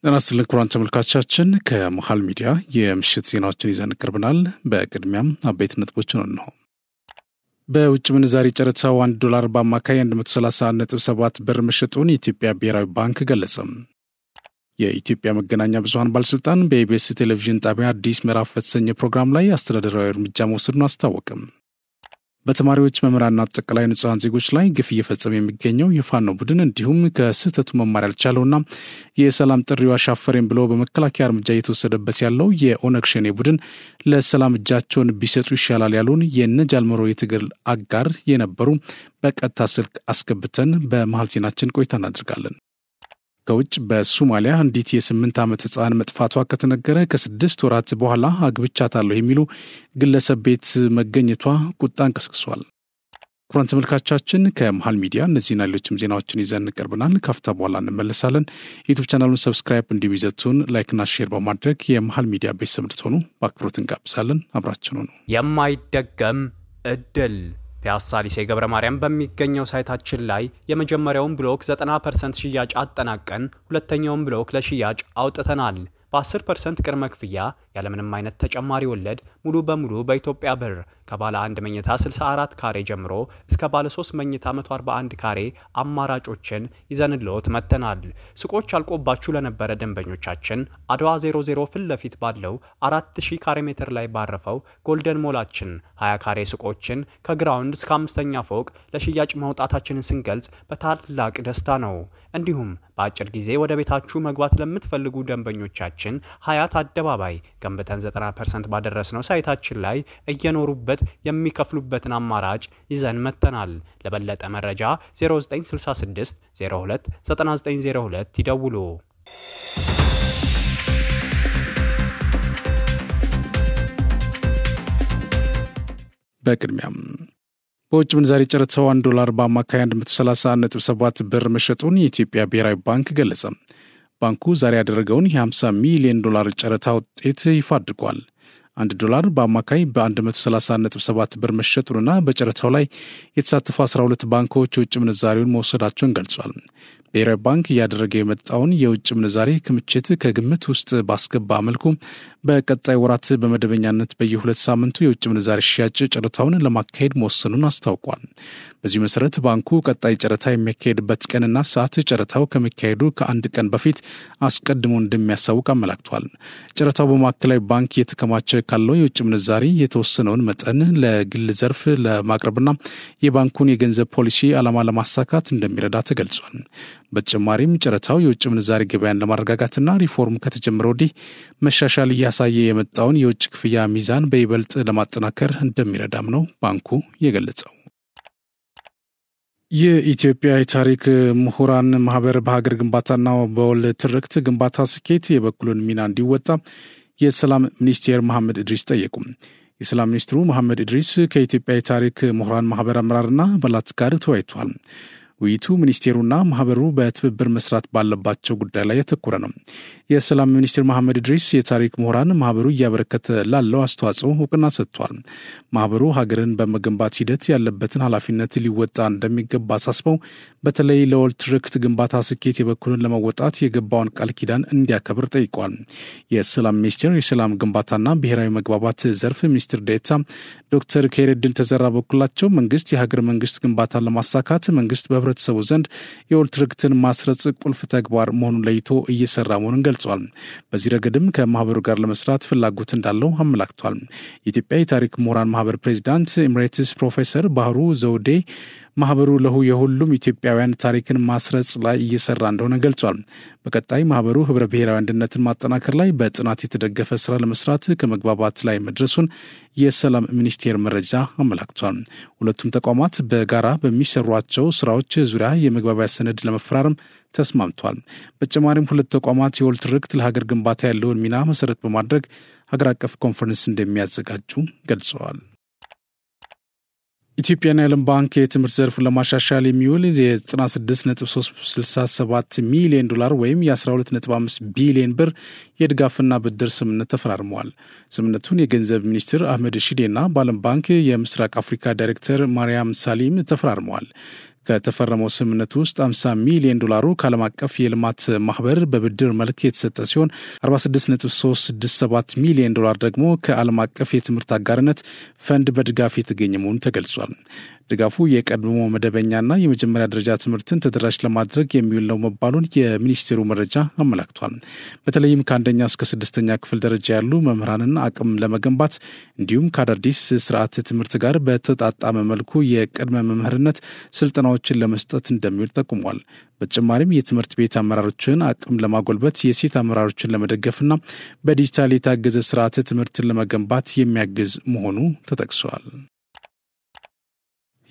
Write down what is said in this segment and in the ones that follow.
እናስልን ኩራን ተመልካቾቻችን ከመሃል ሚዲያ የምሽት ዜናዎችን ይዘን ቀርበናል። በቅድሚያም አበይት ነጥቦችን ነው። በውጭ ምንዛሪ ጨረታው $1 በአማካይ 131.7 ብር መሸጡን የኢትዮጵያ ብሔራዊ ባንክ ገለጸ። የኢትዮጵያ መገናኛ ብዙሃን ባለስልጣን በኢቢኤስ ቴሌቪዥን ጣቢያ አዲስ ምዕራፍ በተሰኘ ፕሮግራም ላይ አስተዳደራዊ እርምጃ መውሰዱን አስታወቀ። በተማሪዎች መምህራንና አጠቃላይ ንጹሃን ዜጎች ላይ ግፍ እየፈጸመ የሚገኘው የፋኖ ቡድን እንዲሁም ከስህተቱ መማር ያልቻለውና የሰላም ጥሪው አሻፈረኝ ብሎ በመከላከያ እርምጃ እየተወሰደበት ያለው የኦነግ ሸኔ ቡድን ለሰላም እጃቸውን ቢሰጡ ይሻላል ያሉን የነጃልመሮ የትግል አጋር የነበሩ በቀጥታ ስልክ አስገብተን በመሃል ዜናችን ቆይታ እናደርጋለን። ከውጭ በሶማሊያ አንዲት የ8 ዓመት ህፃን መጥፋቷ ከተነገረ ከ6 ወራት በኋላ አግብቻታለሁ የሚሉ ግለሰብ ቤት መገኘቷ ቁጣን ቀስቅሷል። ኩራን ተመልካቾቻችን ከመሃል ሚዲያ እነዚህና ሌሎችም ዜናዎችን ይዘን ቀርበናል። ካፍታ በኋላ እንመለሳለን። ዩቲዩብ ቻናሉን ሰብስክራይብ እንዲሁም ይዘቱን ላይክና ሼር በማድረግ የመሃል ሚዲያ ቤተሰብ እንድትሆኑ በአክብሮት እንጋብዛለን። አብራችሁን ሁኑ። የማይደገም እድል ፒያሳ ሊሴ ገብረ ማርያም በሚገኘው ሳይታችን ላይ የመጀመሪያውን ብሎክ 90% ሽያጭ አጠናቀን ሁለተኛውን ብሎክ ለሽያጭ አውጥተናል። በ10% ቅድመ ክፍያ ያለምንም አይነት ተጨማሪ ወለድ ሙሉ በሙሉ በኢትዮጵያ ብር ከባለ 1 መኝታ 64 ካሬ ጀምሮ እስከ ባለ 3 መኝታ 141 ካሬ አማራጮችን ይዘንልዎት መጥተናል። ሱቆች አልቆባችሁ ለነበረ ደንበኞቻችን አድዋ 00 ፊት ለፊት ባለው 4000 ካሬ ሜትር ላይ ባረፈው ጎልደን ሞላችን 20 ካሬ ሱቆችን ከግራውንድ እስከ 5ኛ ፎቅ ለሽያጭ ማውጣታችንን ስንገልጽ በታላቅ ደስታ ነው። እንዲሁም በአጭር ጊዜ ወደ ቤታችሁ መግባት ለምትፈልጉ ደንበኞቻችን ሀያት አደባባይ ገንብተን 90% ባደረስነው ሳይታችን ላይ እየኖሩበት የሚከፍሉበትን አማራጭ ይዘን መጥተናል። ለበለጠ መረጃ 0966 02 9902 ይደውሉ። በቅድሚያም በውጭ ምንዛሪ ጨረታው $1 በአማካይ 131.7 ብር መሸጡን የኢትዮጵያ ብሔራዊ ባንክ ገለጸ። ባንኩ ዛሬ ያደረገውን የ$50 ሚሊዮን ጨረታ ውጤት ይፋ አድርጓል። $1 በአማካይ በ131.7 ብር መሸጡንና በጨረታው ላይ የተሳተፉ 12 ባንኮች የውጭ ምንዛሪውን መውሰዳቸውን ገልጿል። ብሔራዊ ባንክ እያደረገ የመጣውን የውጭ ምንዛሪ ክምችት ከግምት ውስጥ ባስገባ መልኩ በቀጣይ ወራት በመደበኛነት በየ2 ሳምንቱ የውጭ ምንዛሪ ሽያጭ ጨረታውን ለማካሄድ መወሰኑን አስታውቋል። በዚህ መሰረት ባንኩ ቀጣይ ጨረታ የሚያካሄድበት ቀንና ሰዓት ጨረታው ከመካሄዱ ከአንድ ቀን በፊት አስቀድሞ እንደሚያሳውቅ አመላክቷል። ጨረታው በማዕከላዊ ባንክ የተከማቸ ካለው የውጭ ምንዛሪ የተወሰነውን መጠን ለግል ዘርፍ ለማቅረብና የባንኩን የገንዘብ ፖሊሲ ዓላማ ለማሳካት እንደሚረዳ ተገልጿል። በተጨማሪም ጨረታው የውጭ ምንዛሪ ገበያን ለማረጋጋትና ሪፎርም ከተጀመረ ወዲህ መሻሻል እያሳየ የመጣውን የውጭ ክፍያ ሚዛን በይበልጥ ለማጠናከር እንደሚረዳም ነው ባንኩ የገለጸው። የኢትዮጵያ የታሪክ ምሁራን ማህበር በሀገር ግንባታና በወል ትርክት ግንባታ ስኬት የበኩሉን ሚና እንዲወጣ የሰላም ሚኒስቴር መሐመድ ኢድሪስ ጠየቁ። የሰላም ሚኒስትሩ መሐመድ ኢድሪስ ከኢትዮጵያ የታሪክ ምሁራን ማህበር አመራርና አባላት ጋር ተወያይተዋል። ውይይቱ ሚኒስቴሩና ማህበሩ በትብብር መስራት ባለባቸው ጉዳይ ላይ ያተኮረ ነው። የሰላም ሚኒስትር መሐመድ ኢድሪስ የታሪክ ምሁራን ማህበሩ እያበረከተ ላለው አስተዋጽኦ እውቅና ሰጥቷል። ማህበሩ ሀገርን በመገንባት ሂደት ያለበትን ኃላፊነት ሊወጣ እንደሚገባ አሳስበው በተለይ ለወል ትርክት ግንባታ ስኬት የበኩሉን ለመወጣት የገባውን ቃል ኪዳን እንዲያከብር ጠይቋል። የሰላም ሚኒስቴር የሰላም ግንባታና ብሔራዊ መግባባት ዘርፍ ሚኒስትር ዴኤታ ዶክተር ከይረዲን ተዘራ በኩላቸው መንግስት የሀገር መንግስት ግንባታን ለማሳካት መንግስት በህብረተሰቡ ዘንድ የወል ትርክትን ማስረጽ ቁልፍ ተግባር መሆኑን ለይቶ እየሰራ መሆኑን ገልጿል። በዚህ ረገድም ከማህበሩ ጋር ለመስራት ፍላጎት እንዳለው አመላክቷል። የኢትዮጵያ የታሪክ ምሁራን ማህበር ፕሬዚዳንት ኤምሬትስ ፕሮፌሰር ባህሩ ዘውዴ ማህበሩ የሁሉም ኢትዮጵያውያን ታሪክን ማስረጽ ላይ እየሰራ እንደሆነ ገልጿል። በቀጣይ ማህበሩ ህብረ ብሔራዊ አንድነትን ማጠናከር ላይ በጥናት የተደገፈ ስራ ለመስራት ከመግባባት ላይ መድረሱን የሰላም ሚኒስቴር መረጃ አመላክቷል። ሁለቱም ተቋማት በጋራ በሚሰሯቸው ስራዎች ዙሪያ የመግባቢያ ሰነድ ለመፈራረም ተስማምቷል። በተጨማሪም ሁለቱ ተቋማት የወል ትርክት ለሀገር ግንባታ ያለውን ሚና መሰረት በማድረግ ሀገር አቀፍ ኮንፈረንስ እንደሚያዘጋጁ ገልጸዋል። ኢትዮጵያና የዓለም ባንክ የትምህርት ዘርፉን ለማሻሻል የሚውል የ96.367 ሚሊዮን ዶላር ወይም የ12.5 ቢሊዮን ብር የድጋፍና ብድር ስምምነት ተፈራርመዋል። ስምምነቱን የገንዘብ ሚኒስትር አህመድ ሺዴና በዓለም ባንክ የምስራቅ አፍሪካ ዳይሬክተር ማርያም ሳሊም ተፈራርመዋል። ከተፈረመው ስምምነት ውስጥ 50 ሚሊዮን ዶላሩ ከዓለም አቀፍ የልማት ማህበር በብድር መልክ የተሰጠ ሲሆን 46.367 ሚሊዮን ዶላር ደግሞ ከዓለም አቀፍ የትምህርት አጋርነት ፈንድ በድጋፍ የተገኘ መሆኑ ተገልጿል። ድጋፉ የቀድሞ መደበኛና የመጀመሪያ ደረጃ ትምህርትን ተደራሽ ለማድረግ የሚውል ነው መባሉን የሚኒስቴሩ መረጃ አመላክቷል። በተለይም ከአንደኛ እስከ 6ኛ ክፍል ደረጃ ያሉ መምህራንን አቅም ለመገንባት እንዲሁም ከአዳዲስ ስርዓት ትምህርት ጋር በተጣጣመ መልኩ የቅድመ መምህርነት ስልጠናዎችን ለመስጠት እንደሚውል ጠቁሟል። በተጨማሪም የትምህርት ቤት አመራሮችን አቅም ለማጎልበት የሴት አመራሮችን ለመደገፍና በዲጂታል የታገዘ ስርዓት ትምህርትን ለመገንባት የሚያግዝ መሆኑ ተጠቅሷል።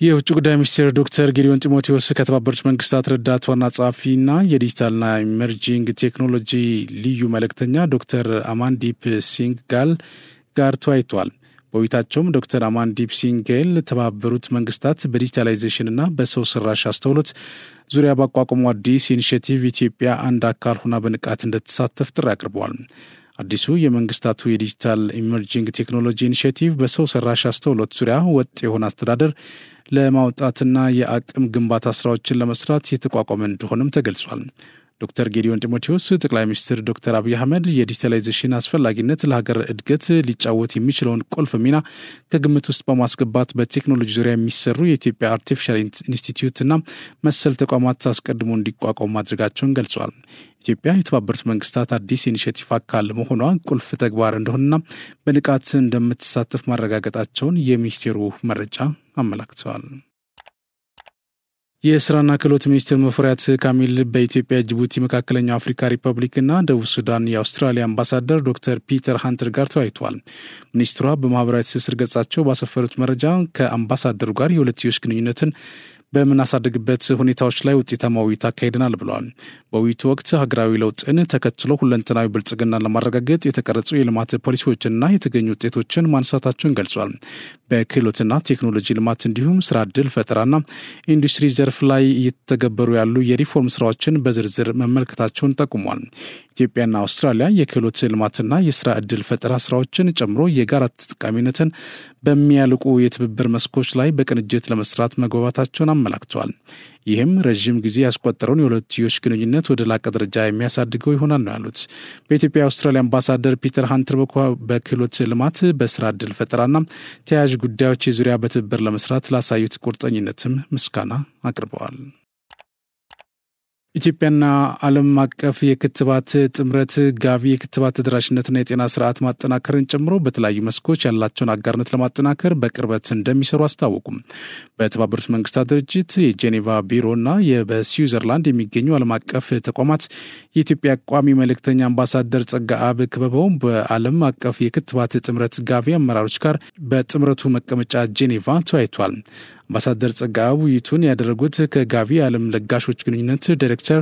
የውጭ ጉዳይ ሚኒስትር ዶክተር ጌዲዮን ጢሞቴዎስ ከተባበሩት መንግስታት ረዳት ዋና ጸሐፊና የዲጂታልና ኢመርጂንግ ቴክኖሎጂ ልዩ መልእክተኛ ዶክተር አማንዲፕ ሲንግ ጋር ተወያይተዋል። በውይይታቸውም ዶክተር አማንዲፕ ሲንጌል የተባበሩት መንግስታት በዲጂታላይዜሽንና በሰው ሰራሽ አስተውሎት ዙሪያ ባቋቋሙ አዲስ ኢኒሼቲቭ ኢትዮጵያ አንድ አካል ሆና በንቃት እንድትሳተፍ ጥሪ አቅርበዋል። አዲሱ የመንግስታቱ የዲጂታል ኢመርጂንግ ቴክኖሎጂ ኢኒሼቲቭ በሰው ሰራሽ አስተውሎት ዙሪያ ወጥ የሆነ አስተዳደር ለማውጣትና የአቅም ግንባታ ስራዎችን ለመስራት የተቋቋመ እንደሆነም ተገልጿል። ዶክተር ጌዲዮን ጢሞቴዎስ ጠቅላይ ሚኒስትር ዶክተር አብይ አህመድ የዲጂታላይዜሽን አስፈላጊነት ለሀገር እድገት ሊጫወት የሚችለውን ቁልፍ ሚና ከግምት ውስጥ በማስገባት በቴክኖሎጂ ዙሪያ የሚሰሩ የኢትዮጵያ አርቲፊሻል ኢንስቲትዩትና መሰል ተቋማት አስቀድሞ እንዲቋቋሙ ማድረጋቸውን ገልጿል። ኢትዮጵያ የተባበሩት መንግስታት አዲስ ኢኒሼቲቭ አካል መሆኗ ቁልፍ ተግባር እንደሆነና በንቃት እንደምትሳተፍ ማረጋገጣቸውን የሚኒስቴሩ መረጃ አመላክተዋል። የስራና ክህሎት ሚኒስትር ሙፈሪያት ካሚል በኢትዮጵያ፣ ጅቡቲ፣ መካከለኛው አፍሪካ ሪፐብሊክና ደቡብ ሱዳን የአውስትራሊያ አምባሳደር ዶክተር ፒተር ሃንተር ጋር ተወያይተዋል። ሚኒስትሯ በማህበራዊ ትስስር ገጻቸው ባሰፈሩት መረጃ ከአምባሳደሩ ጋር የሁለትዮሽ ግንኙነትን በምናሳድግበት ሁኔታዎች ላይ ውጤታማ ውይይት አካሂደናል ብለዋል። በውይይቱ ወቅት ሀገራዊ ለውጥን ተከትሎ ሁለንተናዊ ብልጽግናን ለማረጋገጥ የተቀረጹ የልማት ፖሊሲዎችንና የተገኙ ውጤቶችን ማንሳታቸውን ገልጿል። በክህሎትና ቴክኖሎጂ ልማት እንዲሁም ስራ ዕድል ፈጠራና ኢንዱስትሪ ዘርፍ ላይ እየተገበሩ ያሉ የሪፎርም ስራዎችን በዝርዝር መመልከታቸውን ጠቁሟል። ኢትዮጵያና አውስትራሊያ የክህሎት ልማትና የስራ ዕድል ፈጠራ ስራዎችን ጨምሮ የጋራ ተጠቃሚነትን በሚያልቁ የትብብር መስኮች ላይ በቅንጅት ለመስራት መግባባታቸውን አመላክተዋል። ይህም ረዥም ጊዜ ያስቆጠረውን የሁለትዮሽ ግንኙነት ወደ ላቀ ደረጃ የሚያሳድገው ይሆናል ነው ያሉት። በኢትዮጵያ የአውስትራሊያ አምባሳደር ፒተር ሃንተር በክህሎት ልማት፣ በስራ ዕድል ፈጠራና ተያያዥ ጉዳዮች ዙሪያ በትብብር ለመስራት ላሳዩት ቁርጠኝነትም ምስጋና አቅርበዋል። ኢትዮጵያና ዓለም አቀፍ የክትባት ጥምረት ጋቪ የክትባት ተደራሽነትና የጤና ስርዓት ማጠናከርን ጨምሮ በተለያዩ መስኮች ያላቸውን አጋርነት ለማጠናከር በቅርበት እንደሚሰሩ አስታወቁም። በተባበሩት መንግስታት ድርጅት የጄኔቫ ቢሮና በስዊዘርላንድ የሚገኙ ዓለም አቀፍ ተቋማት የኢትዮጵያ ቋሚ መልእክተኛ አምባሳደር ጸጋአብ ክበበው በዓለም አቀፍ የክትባት ጥምረት ጋቪ አመራሮች ጋር በጥምረቱ መቀመጫ ጄኔቫ ተወያይቷል። አምባሳደር ጸጋአብ ውይይቱን ያደረጉት ከጋቪ የዓለም ለጋሾች ግንኙነት ዳይሬክተር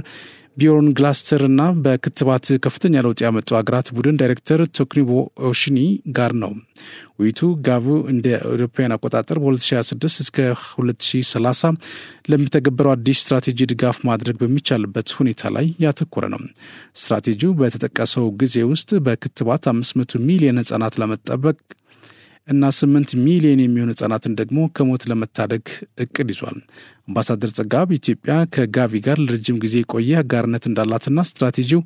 ቢዮርን ግላስተር እና በክትባት ከፍተኛ ለውጥ ያመጡ አገራት ቡድን ዳይሬክተር ቶክኒቦ ኦሽኒ ጋር ነው። ውይይቱ ጋቪ እንደ አውሮፓውያን አቆጣጠር በ2026 እስከ 2030 ለሚተገበረው አዲስ ስትራቴጂ ድጋፍ ማድረግ በሚቻልበት ሁኔታ ላይ ያተኮረ ነው። ስትራቴጂው በተጠቀሰው ጊዜ ውስጥ በክትባት 500 ሚሊዮን ህጻናት ለመጠበቅ እና 8 ሚሊዮን የሚሆኑ ህጻናትን ደግሞ ከሞት ለመታደግ እቅድ ይዟል። አምባሳደር ጸጋብ ኢትዮጵያ ከጋቪ ጋር ለረጅም ጊዜ የቆየ አጋርነት እንዳላትና ስትራቴጂው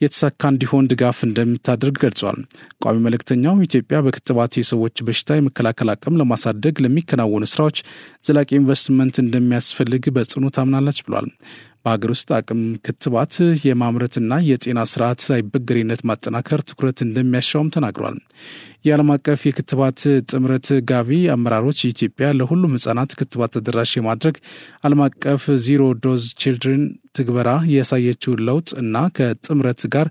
የተሳካ እንዲሆን ድጋፍ እንደምታደርግ ገልጿል። ቋሚ መልእክተኛው ኢትዮጵያ በክትባት የሰዎች በሽታ የመከላከል አቅም ለማሳደግ ለሚከናወኑ ስራዎች ዘላቂ ኢንቨስትመንት እንደሚያስፈልግ በጽኑ ታምናለች ብሏል። በሀገር ውስጥ አቅም ክትባት የማምረትና የጤና ስርዓት አይበገሬነት ማጠናከር ትኩረት እንደሚያሻውም ተናግሯል። የዓለም አቀፍ የክትባት ጥምረት ጋቪ አመራሮች ኢትዮጵያ ለሁሉም ህጻናት ክትባት ተደራሽ የማድረግ ዓለም አቀፍ ዚሮ ዶዝ ቺልድረን ትግበራ ያሳየችውን ለውጥ እና ከጥምረት ጋር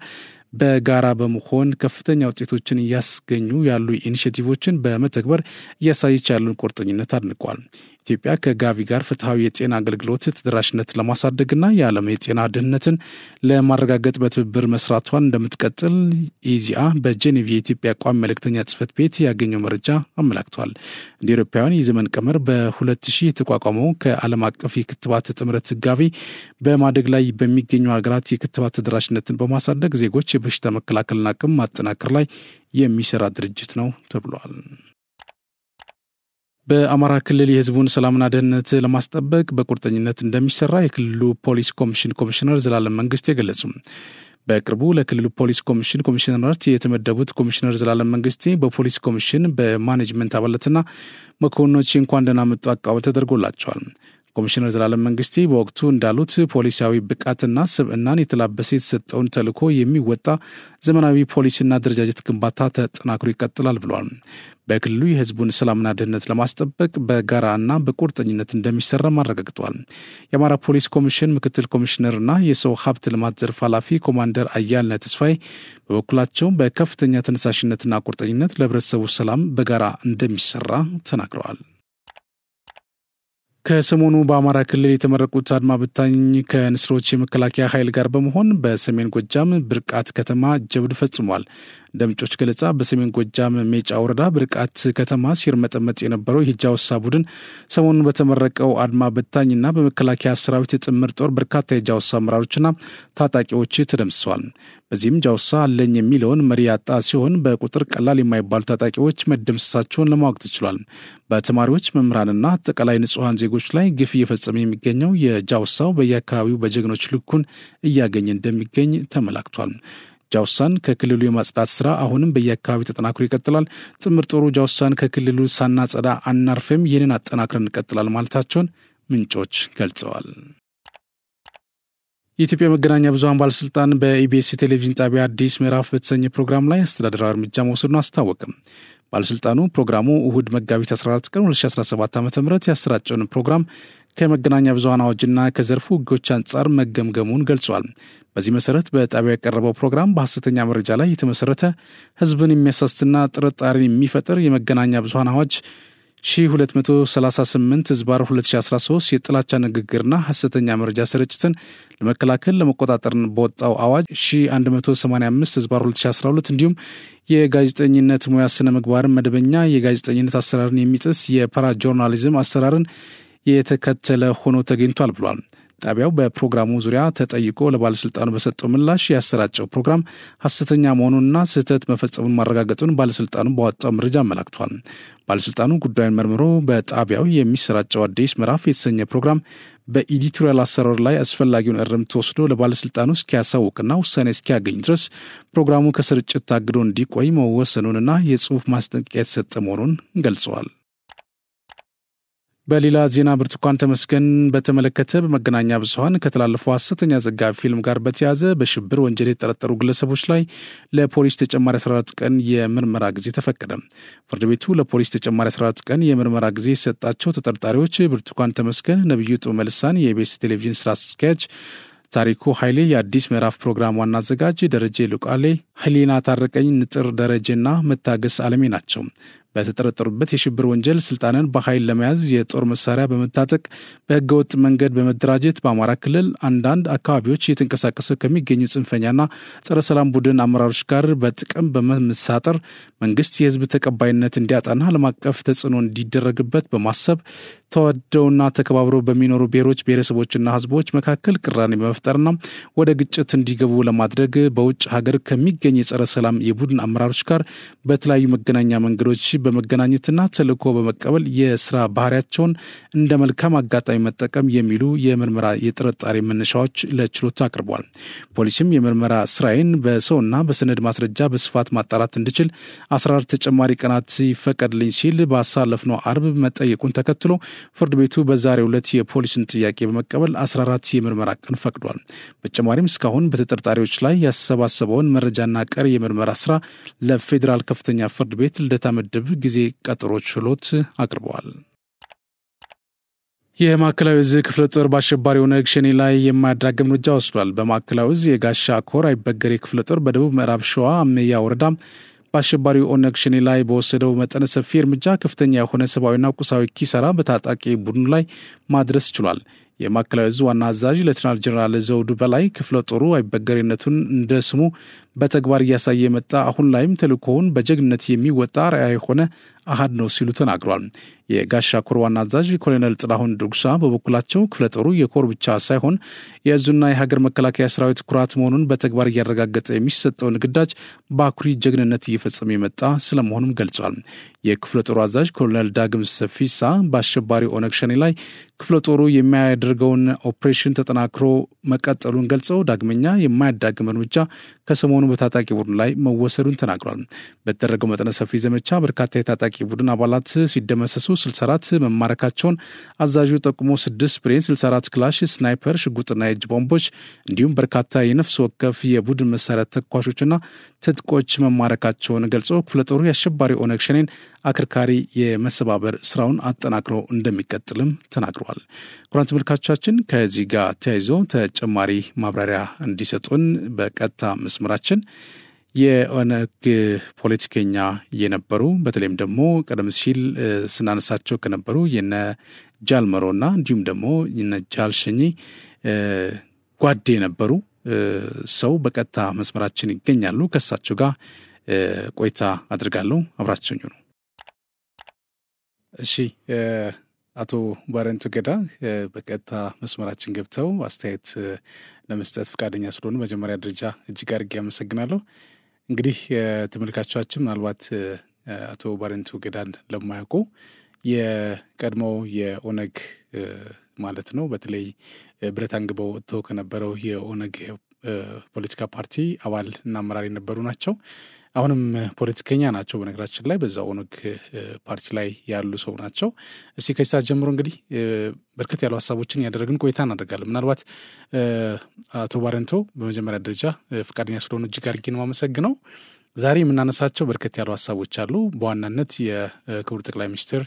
በጋራ በመሆን ከፍተኛ ውጤቶችን እያስገኙ ያሉ ኢኒሼቲቮችን በመተግበር እያሳየች ያለውን ቁርጠኝነት አድንቋል። ኢትዮጵያ ከጋቪ ጋር ፍትሐዊ የጤና አገልግሎት ተደራሽነት ለማሳደግና የዓለም የጤና ደህንነትን ለማረጋገጥ በትብብር መስራቷን እንደምትቀጥል ኢዚአ በጄኔቭ የኢትዮጵያ ቋሚ መልእክተኛ ጽህፈት ቤት ያገኘው መረጃ አመላክቷል። እንደ አውሮፓውያን የዘመን ቀመር በ2000 የተቋቋመው ከዓለም አቀፍ የክትባት ጥምረት ጋቪ በማደግ ላይ በሚገኙ ሀገራት የክትባት ተደራሽነትን በማሳደግ ዜጎች የበሽታ መከላከልና አቅም ማጠናከር ላይ የሚሰራ ድርጅት ነው ተብሏል። በአማራ ክልል የህዝቡን ሰላምና ደህንነት ለማስጠበቅ በቁርጠኝነት እንደሚሰራ የክልሉ ፖሊስ ኮሚሽን ኮሚሽነር ዘላለም መንግስቴ ገለጹ። በቅርቡ ለክልሉ ፖሊስ ኮሚሽን ኮሚሽነርነት የተመደቡት ኮሚሽነር ዘላለም መንግስቴ በፖሊስ ኮሚሽን በማኔጅመንት አባላትና መኮንኖች እንኳን ደህና መጡ አቀባበል ተደርጎላቸዋል። ኮሚሽነር ዘላለም መንግስቴ በወቅቱ እንዳሉት ፖሊሳዊ ብቃትና ስብዕናን የተላበሰ የተሰጠውን ተልዕኮ የሚወጣ ዘመናዊ ፖሊስና አደረጃጀት ግንባታ ተጠናክሮ ይቀጥላል ብለዋል። በክልሉ የህዝቡን ሰላምና ደህንነት ለማስጠበቅ በጋራና በቁርጠኝነት እንደሚሰራ አረጋግጠዋል። የአማራ ፖሊስ ኮሚሽን ምክትል ኮሚሽነርና የሰው ሀብት ልማት ዘርፍ ኃላፊ ኮማንደር አያልነህ ተስፋዬ በበኩላቸው በከፍተኛ ተነሳሽነትና ቁርጠኝነት ለህብረተሰቡ ሰላም በጋራ እንደሚሰራ ተናግረዋል። ከሰሞኑ በአማራ ክልል የተመረቁት አድማ በታኝ ከንስሮች የመከላከያ ኃይል ጋር በመሆን በሰሜን ጎጃም ብርቃት ከተማ ጀብድ ፈጽሟል። እንደ ምንጮች ገለጻ በሰሜን ጎጃም ሜጫ ወረዳ ብርቃት ከተማ ሲርመጠመጥ የነበረው የጃውሳ ቡድን ሰሞኑን በተመረቀው አድማ በታኝና በመከላከያ ሰራዊት የጥምር ጦር በርካታ የጃውሳ አመራሮችና ታጣቂዎች ተደምስሰዋል። በዚህም ጃውሳ አለኝ የሚለውን መሪ ያጣ ሲሆን በቁጥር ቀላል የማይባሉ ታጣቂዎች መደምሰሳቸውን ለማወቅ ተችሏል። በተማሪዎች መምህራንና አጠቃላይ ንጹሐን ዜጎች ላይ ግፍ እየፈጸመ የሚገኘው የጃውሳው በየአካባቢው በጀግኖች ልኩን እያገኘ እንደሚገኝ ተመላክቷል። ጃውሳን ከክልሉ የማጽዳት ስራ አሁንም በየአካባቢው ተጠናክሮ ይቀጥላል። ጥምር ጦሩ ጃውሳን ከክልሉ ሳናጸዳ አናርፍም፣ ይህንን አጠናክረን እንቀጥላል ማለታቸውን ምንጮች ገልጸዋል። የኢትዮጵያ መገናኛ ብዙሃን ባለስልጣን በኢቢኤስ ቴሌቪዥን ጣቢያ አዲስ ምዕራፍ በተሰኘ ፕሮግራም ላይ አስተዳደራዊ እርምጃ መውሰዱን አስታወቀ። ባለስልጣኑ ፕሮግራሙ እሁድ መጋቢት 14 ቀን 2017 ዓ.ም ያሰራጨውን ፕሮግራም ከመገናኛ ብዙሃን አዋጅና ከዘርፉ ሕጎች አንጻር መገምገሙን ገልጿል። በዚህ መሰረት በጣቢያው የቀረበው ፕሮግራም በሐሰተኛ መረጃ ላይ የተመሰረተ ህዝብን የሚያሳስትና ጥርጣሬን የሚፈጥር የመገናኛ ብዙሃን አዋጅ 1238/2013 የጥላቻ ንግግርና ሐሰተኛ መረጃ ስርጭትን ለመከላከል ለመቆጣጠር በወጣው አዋጅ 1185/2012 እንዲሁም የጋዜጠኝነት ሙያ ስነ ምግባርን መደበኛ የጋዜጠኝነት አሰራርን የሚጥስ የፓራ ጆርናሊዝም አሰራርን የተከተለ ሆኖ ተገኝቷል ብሏል። ጣቢያው በፕሮግራሙ ዙሪያ ተጠይቆ ለባለስልጣኑ በሰጠው ምላሽ ያሰራጨው ፕሮግራም ሐሰተኛ መሆኑንና ስህተት መፈጸሙን ማረጋገጡን ባለስልጣኑ ባወጣው መረጃ አመላክቷል። ባለስልጣኑ ጉዳዩን መርምሮ በጣቢያው የሚሰራጨው አዲስ ምዕራፍ የተሰኘ ፕሮግራም በኤዲቶሪያል አሰራር ላይ አስፈላጊውን እርምት ወስዶ ለባለስልጣኑ እስኪያሳውቅና ውሳኔ እስኪያገኝ ድረስ ፕሮግራሙ ከስርጭት ታግዶ እንዲቆይ መወሰኑንና የጽሑፍ ማስጠንቀቂያ የተሰጠ መሆኑን ገልጸዋል። በሌላ ዜና ብርቱካን ተመስገን በተመለከተ በመገናኛ ብዙሃን ከተላለፈው ሐሰተኛ ዘጋቢ ፊልም ጋር በተያያዘ በሽብር ወንጀል የተጠረጠሩ ግለሰቦች ላይ ለፖሊስ ተጨማሪ 14 ቀን የምርመራ ጊዜ ተፈቀደ። ፍርድ ቤቱ ለፖሊስ ተጨማሪ 14 ቀን የምርመራ ጊዜ የሰጣቸው ተጠርጣሪዎች ብርቱካን ተመስገን፣ ነብዩ ጡመልሳን፣ የኢቢኤስ ቴሌቪዥን ስራ አስኪያጅ ታሪኩ ኃይሌ፣ የአዲስ ምዕራፍ ፕሮግራም ዋና አዘጋጅ ደረጀ ሉቃሌ፣ ህሊና ታረቀኝ፣ ንጥር ደረጀና መታገስ አለሜ ናቸው። በተጠረጠሩበት የሽብር ወንጀል ስልጣንን በኃይል ለመያዝ የጦር መሳሪያ በመታጠቅ በህገወጥ መንገድ በመደራጀት በአማራ ክልል አንዳንድ አካባቢዎች እየተንቀሳቀሰ ከሚገኙ ጽንፈኛና ጸረ ሰላም ቡድን አመራሮች ጋር በጥቅም በመመሳጠር መንግስት የህዝብ ተቀባይነት እንዲያጣና ዓለም አቀፍ ተጽዕኖ እንዲደረግበት በማሰብ ተዋደውና ተከባብረው በሚኖሩ ብሔሮች ብሔረሰቦችና ህዝቦች መካከል ቅራኔ በመፍጠርና ወደ ግጭት እንዲገቡ ለማድረግ በውጭ ሀገር ከሚገኝ የጸረ ሰላም የቡድን አመራሮች ጋር በተለያዩ መገናኛ መንገዶች በመገናኘትና ተልዕኮ በመቀበል የስራ ባህሪያቸውን እንደ መልካም አጋጣሚ መጠቀም የሚሉ የምርመራ የጥርጣሬ መነሻዎች ለችሎት አቅርቧል። ፖሊስም የምርመራ ስራዬን በሰውና በሰነድ ማስረጃ በስፋት ማጣራት እንድችል 14 ተጨማሪ ቀናት ይፈቀድልኝ ሲል ባሳለፍነው አርብ መጠየቁን ተከትሎ ፍርድ ቤቱ በዛሬው ዕለት የፖሊስን ጥያቄ በመቀበል 14 የምርመራ ቀን ፈቅዷል። በተጨማሪም እስካሁን በተጠርጣሪዎች ላይ ያሰባሰበውን መረጃና ቀሪ የምርመራ ስራ ለፌዴራል ከፍተኛ ፍርድ ቤት ልደታ ምድብ ጊዜ ቀጠሮ ችሎት አቅርበዋል። የማዕከላዊ ዕዝ ክፍለ ጦር በአሸባሪው ኦነግ ሸኔ ላይ የማያዳግም እርምጃ ወስዷል። በማዕከላዊ ዕዝ የጋሻ ኮር አይበገሬ ክፍለ ጦር በደቡብ ምዕራብ ሸዋ አመያ ወረዳ በአሸባሪው ኦነግ ሸኔ ላይ በወሰደው መጠነ ሰፊ እርምጃ ከፍተኛ የሆነ ሰብአዊና ቁሳዊ ኪሳራ በታጣቂ ቡድኑ ላይ ማድረስ ችሏል። የማዕከላዊ ዕዝ ዋና አዛዥ ሌተናል ጀነራል ዘውዱ በላይ ክፍለ ጦሩ አይበገሬነቱን እንደ ስሙ በተግባር እያሳየ የመጣ አሁን ላይም ተልእኮውን በጀግንነት የሚወጣ ራዕይ የሆነ አሃድ ነው ሲሉ ተናግረዋል። የጋሻ ኮር ዋና አዛዥ ኮሎኔል ጥላሁን ዱጉሳ በበኩላቸው ክፍለ ጦሩ የኮር ብቻ ሳይሆን የዕዙና የሀገር መከላከያ ሰራዊት ኩራት መሆኑን በተግባር እያረጋገጠ የሚሰጠውን ግዳጅ በአኩሪ ጀግንነት እየፈጸመ የመጣ ስለመሆኑም ገልጿል። የክፍለ ጦሩ አዛዥ ኮሎኔል ዳግም ሰፊሳ በአሸባሪ ኦነግ ሸኔ ላይ ክፍለ ጦሩ የሚያደርገውን ኦፕሬሽን ተጠናክሮ መቀጠሉን ገልጸው ዳግመኛ የማያዳግም እርምጃ ከሰሞኑ በታጣቂ ቡድን ላይ መወሰዱን ተናግሯል። በተደረገው መጠነ ሰፊ ዘመቻ በርካታ የታጣቂ ቡድን አባላት ሲደመሰሱ 64 መማረካቸውን አዛዡ ጠቁሞ 6 ብሬን፣ 64 ክላሽ፣ ስናይፐር፣ ሽጉጥና የእጅ ቦምቦች እንዲሁም በርካታ የነፍስ ወከፍ የቡድን መሳሪያ ተኳሾችና ትጥቆች መማረካቸውን ገልጾ ክፍለ ጦሩ የአሸባሪ ኦነግ ሸኔን አክርካሪ የመሰባበር ስራውን አጠናክሮ እንደሚቀጥልም ተናግረዋል። ኩራን ተመልካቾቻችን ከዚህ ጋር ተያይዞ ተጨማሪ ማብራሪያ እንዲሰጡን በቀጥታ መስመራችን የኦነግ ፖለቲከኛ የነበሩ በተለይም ደግሞ ቀደም ሲል ስናነሳቸው ከነበሩ የነ ጃልመሮና እንዲሁም ደግሞ የነ ጃልሸኝ ጓዴ የነበሩ ሰው በቀጥታ መስመራችን ይገኛሉ። ከሳቸው ጋር ቆይታ አድርጋለሁ። አብራችሁኝ ነው። እሺ አቶ ባረንቱ ገዳ በቀጥታ መስመራችን ገብተው አስተያየት ለመስጠት ፈቃደኛ ስለሆኑ መጀመሪያ ደረጃ እጅግ አድርጌ አመሰግናለሁ። እንግዲህ ተመልካቾቻችን ምናልባት አቶ ባረንቱ ገዳን ለማያውቁ የቀድሞው የኦነግ ማለት ነው በተለይ ብረት አንግበው ወጥተው ከነበረው የኦነግ ፖለቲካ ፓርቲ አባል እና አመራር የነበሩ ናቸው። አሁንም ፖለቲከኛ ናቸው። በነገራችን ላይ በዛው ኦነግ ፓርቲ ላይ ያሉ ሰው ናቸው። እስቲ ከሳት ጀምሮ እንግዲህ በርከት ያሉ ሐሳቦችን ያደረግን ቆይታ እናደርጋለን። ምናልባት አቶ ባረንቱ በመጀመሪያ ደረጃ ፈቃደኛ ስለሆኑ እጅግ አድርጌ ነው የማመሰግነው። ዛሬ የምናነሳቸው በርከት ያሉ ሐሳቦች አሉ። በዋናነት የክቡር ጠቅላይ ሚኒስትር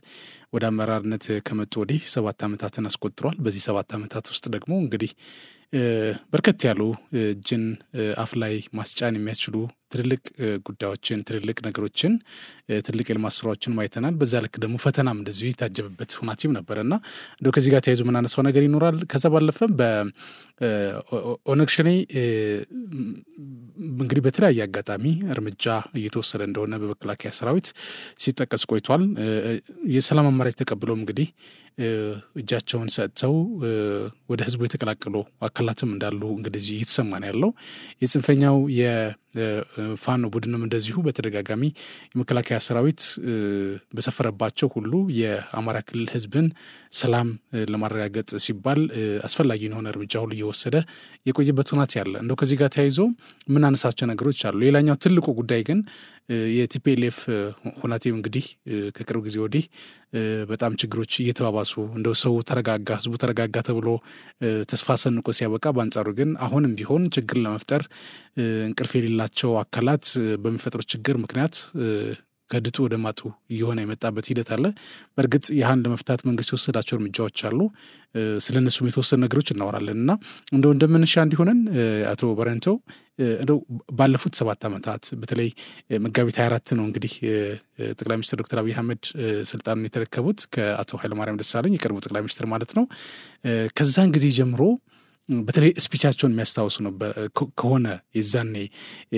ወደ አመራርነት ከመጡ ወዲህ 7 ዓመታትን አስቆጥሯል። በዚህ 7 ዓመታት ውስጥ ደግሞ እንግዲህ በርከት ያሉ እጅን አፍ ላይ ማስጫን የሚያስችሉ ትልልቅ ጉዳዮችን፣ ትልልቅ ነገሮችን፣ ትልልቅ የልማት ስራዎችን ማይተናል። በዛ ልክ ደግሞ ፈተናም እንደዚሁ የታጀበበት ሁናቴም ነበርና እንደው ከዚህ ጋር ተያይዞ የምናነሳው ነገር ይኖራል። ከዛ ባለፈ በኦነግ ሸኔ እንግዲህ በተለያየ አጋጣሚ እርምጃ እየተወሰደ እንደሆነ በመከላከያ ሰራዊት ሲጠቀስ ቆይቷል። የሰላም አማራጭ ተቀብለው እንግዲህ እጃቸውን ሰጥተው ወደ ህዝቡ የተቀላቀሉ አካላትም እንዳሉ እንግዲህ እየተሰማ ነው ያለው። የጽንፈኛው የፋኖ ቡድንም እንደዚሁ በተደጋጋሚ የመከላከያ ሰራዊት በሰፈረባቸው ሁሉ የአማራ ክልል ህዝብን ሰላም ለማረጋገጥ ሲባል አስፈላጊ የሆነ እርምጃ ሁሉ እየወሰደ የቆየበት ሁናት ያለ። እንደው ከዚህ ጋር ተያይዞ ምን አነሳቸው ነገሮች አሉ። ሌላኛው ትልቁ ጉዳይ ግን የቲፒኤልኤፍ ሁናቴው እንግዲህ ከቅርብ ጊዜ ወዲህ በጣም ችግሮች እየተባባሱ እንደው ሰው ተረጋጋ፣ ህዝቡ ተረጋጋ ተብሎ ተስፋ ሰንቆ ሲያበቃ በአንጻሩ ግን አሁንም ቢሆን ችግር ለመፍጠር እንቅልፍ የሌላቸው አካላት በሚፈጥሩ ችግር ምክንያት ከድጡ ወደ ማጡ እየሆነ የመጣበት ሂደት አለ። በእርግጥ ያህን ለመፍታት መንግስት የወሰዳቸው እርምጃዎች አሉ። ስለነሱም የተወሰኑ ነገሮች እናወራለን እና እንደው እንደምንሻ እንዲሆነን አቶ ባረንቱ እንደው ባለፉት 7 ዓመታት በተለይ መጋቢት 24 ነው እንግዲህ ጠቅላይ ሚኒስትር ዶክተር አብይ አህመድ ስልጣኑን የተረከቡት ከአቶ ኃይለማርያም ደሳለኝ የቀድሞ ጠቅላይ ሚኒስትር ማለት ነው። ከዛን ጊዜ ጀምሮ በተለይ ስፒቻቸውን የሚያስታውሱ ነበር ከሆነ የዛኔ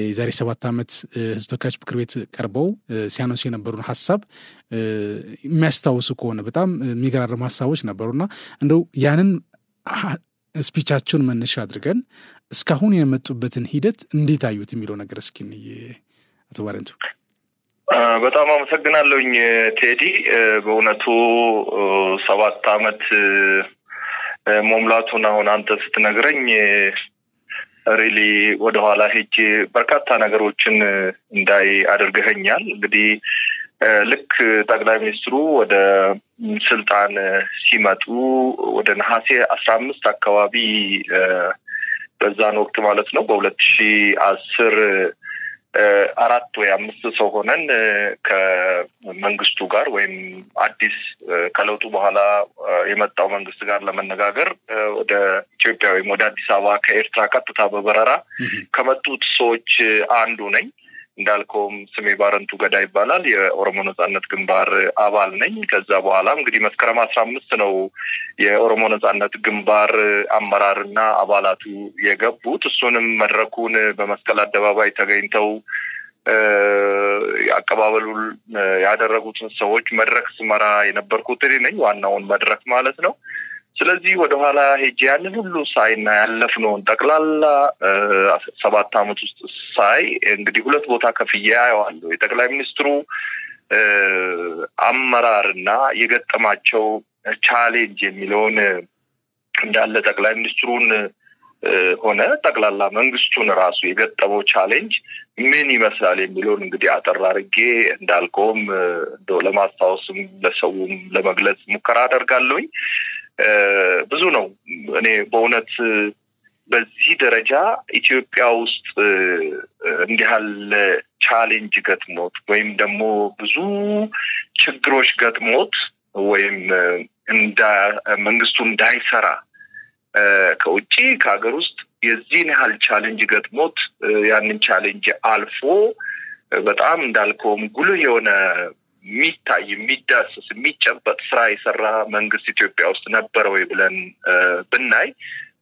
የዛሬ 7 ዓመት ህዝብ ተወካዮች ምክር ቤት ቀርበው ሲያነሱ የነበሩን ሐሳብ የሚያስታውሱ ከሆነ በጣም የሚገራርሙ ሐሳቦች ነበሩና እንደው ያንን ስፒቻቸውን መነሻ አድርገን እስካሁን የመጡበትን ሂደት እንዴት አዩት የሚለው ነገር እስኪ አቶ ባረንቱ። በጣም አመሰግናለሁኝ ቴዲ። በእውነቱ 7 ዓመት መሙላቱን አሁን አንተ ስትነግረኝ ሪሊ ወደ ኋላ ሄጄ በርካታ ነገሮችን እንዳይ አድርገኸኛል። እንግዲህ ልክ ጠቅላይ ሚኒስትሩ ወደ ስልጣን ሲመጡ ወደ ነሐሴ 15 አካባቢ በዛን ወቅት ማለት ነው በ2010 4 ወይ 5 ሰው ሆነን ከመንግስቱ ጋር ወይም አዲስ ከለውጡ በኋላ የመጣው መንግስት ጋር ለመነጋገር ወደ ኢትዮጵያ ወይም ወደ አዲስ አበባ ከኤርትራ ቀጥታ በበረራ ከመጡት ሰዎች አንዱ ነኝ። እንዳልከውም ስሜ ባረንቱ ገዳ ይባላል የኦሮሞ ነጻነት ግንባር አባል ነኝ ከዛ በኋላ እንግዲህ መስከረም 15 ነው የኦሮሞ ነጻነት ግንባር አመራርና አባላቱ የገቡት እሱንም መድረኩን በመስቀል አደባባይ ተገኝተው አቀባበሉን ያደረጉት ሰዎች መድረክ ስመራ የነበርኩት ነኝ ዋናውን መድረክ ማለት ነው ስለዚህ ወደ ኋላ ሄጄ ያንን ሁሉ ሳይና ያለፍነውን ጠቅላላ 7 አመት ውስጥ ሳይ እንግዲህ ሁለት ቦታ ከፍዬ አየዋለሁ የጠቅላይ ሚኒስትሩ አመራርና የገጠማቸው ቻሌንጅ የሚለውን እንዳለ ጠቅላይ ሚኒስትሩን ሆነ ጠቅላላ መንግስቱን ራሱ የገጠመው ቻሌንጅ ምን ይመስላል የሚለውን እንግዲህ አጠራርጌ እንዳልከውም ለማስታወስም ለሰውም ለመግለጽ ሙከራ አደርጋለሁኝ ብዙ ነው እኔ በእውነት በዚህ ደረጃ ኢትዮጵያ ውስጥ እንዲያል ቻሌንጅ ገጥሞት ወይም ደግሞ ብዙ ችግሮች ገጥሞት ወይም መንግስቱ እንዳይሰራ ከውጪ ከሀገር ውስጥ የዚህን ያህል ቻሌንጅ ገጥሞት ያንን ቻሌንጅ አልፎ በጣም እንዳልከውም ጉልህ የሆነ ሚታይ የሚዳስስ የሚጨበጥ ስራ የሰራ መንግስት ኢትዮጵያ ውስጥ ነበር ወይ ብለን ብናይ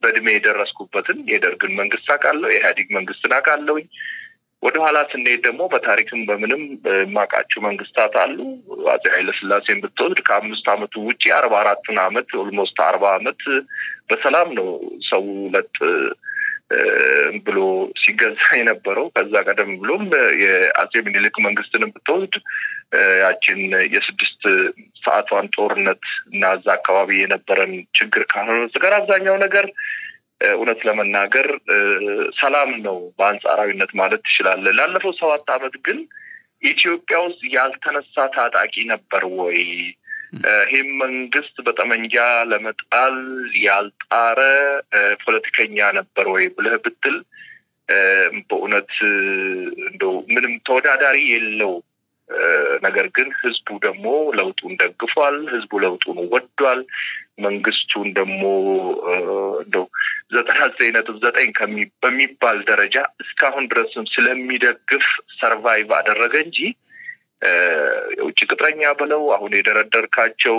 በእድሜ የደረስኩበትን የደርግን መንግስት አቃለው የኢህአዴግ መንግስትን አቃለውኝ ወደ ኋላ ስንሄድ ደግሞ በታሪክም በምንም ማቃቸው መንግስታት አሉ አፄ ኃይለ ሥላሴን ብትወስድ ከ5 አመቱ ውጪ 44 አመት ኦልሞስት 40 አመት በሰላም ነው ሰው ለጥ ብሎ ሲገዛ የነበረው ከዛ ቀደም ብሎም የአፄ ምኒልክ መንግስትን ብትወስድ ያችን የ6 ሰዓቷን ጦርነት እና እዛ አካባቢ የነበረን ችግር ካለው ጋር አብዛኛው ነገር እውነት ለመናገር ሰላም ነው በአንጻራዊነት ማለት ይችላል ላለፈው 7 አመት ግን ኢትዮጵያ ውስጥ ያልተነሳ ታጣቂ ነበር ወይ ይሄም መንግስት በጠመንጃ ለመጣል ያልጣረ ፖለቲከኛ ነበር ወይ ብለህ ብትል በእውነት እንደው ምንም ተወዳዳሪ የለው ነገር ግን ህዝቡ ደግሞ ለውጡን ደግፏል ህዝቡ ለውጡን ወዷል መንግስቱን ደግሞ እንደው 99.9 በሚባል ደረጃ እስካሁን ድረስም ስለሚደግፍ ሰርቫይቭ አደረገ እንጂ የውጭ ቅጥረኛ ብለው አሁን የደረደርካቸው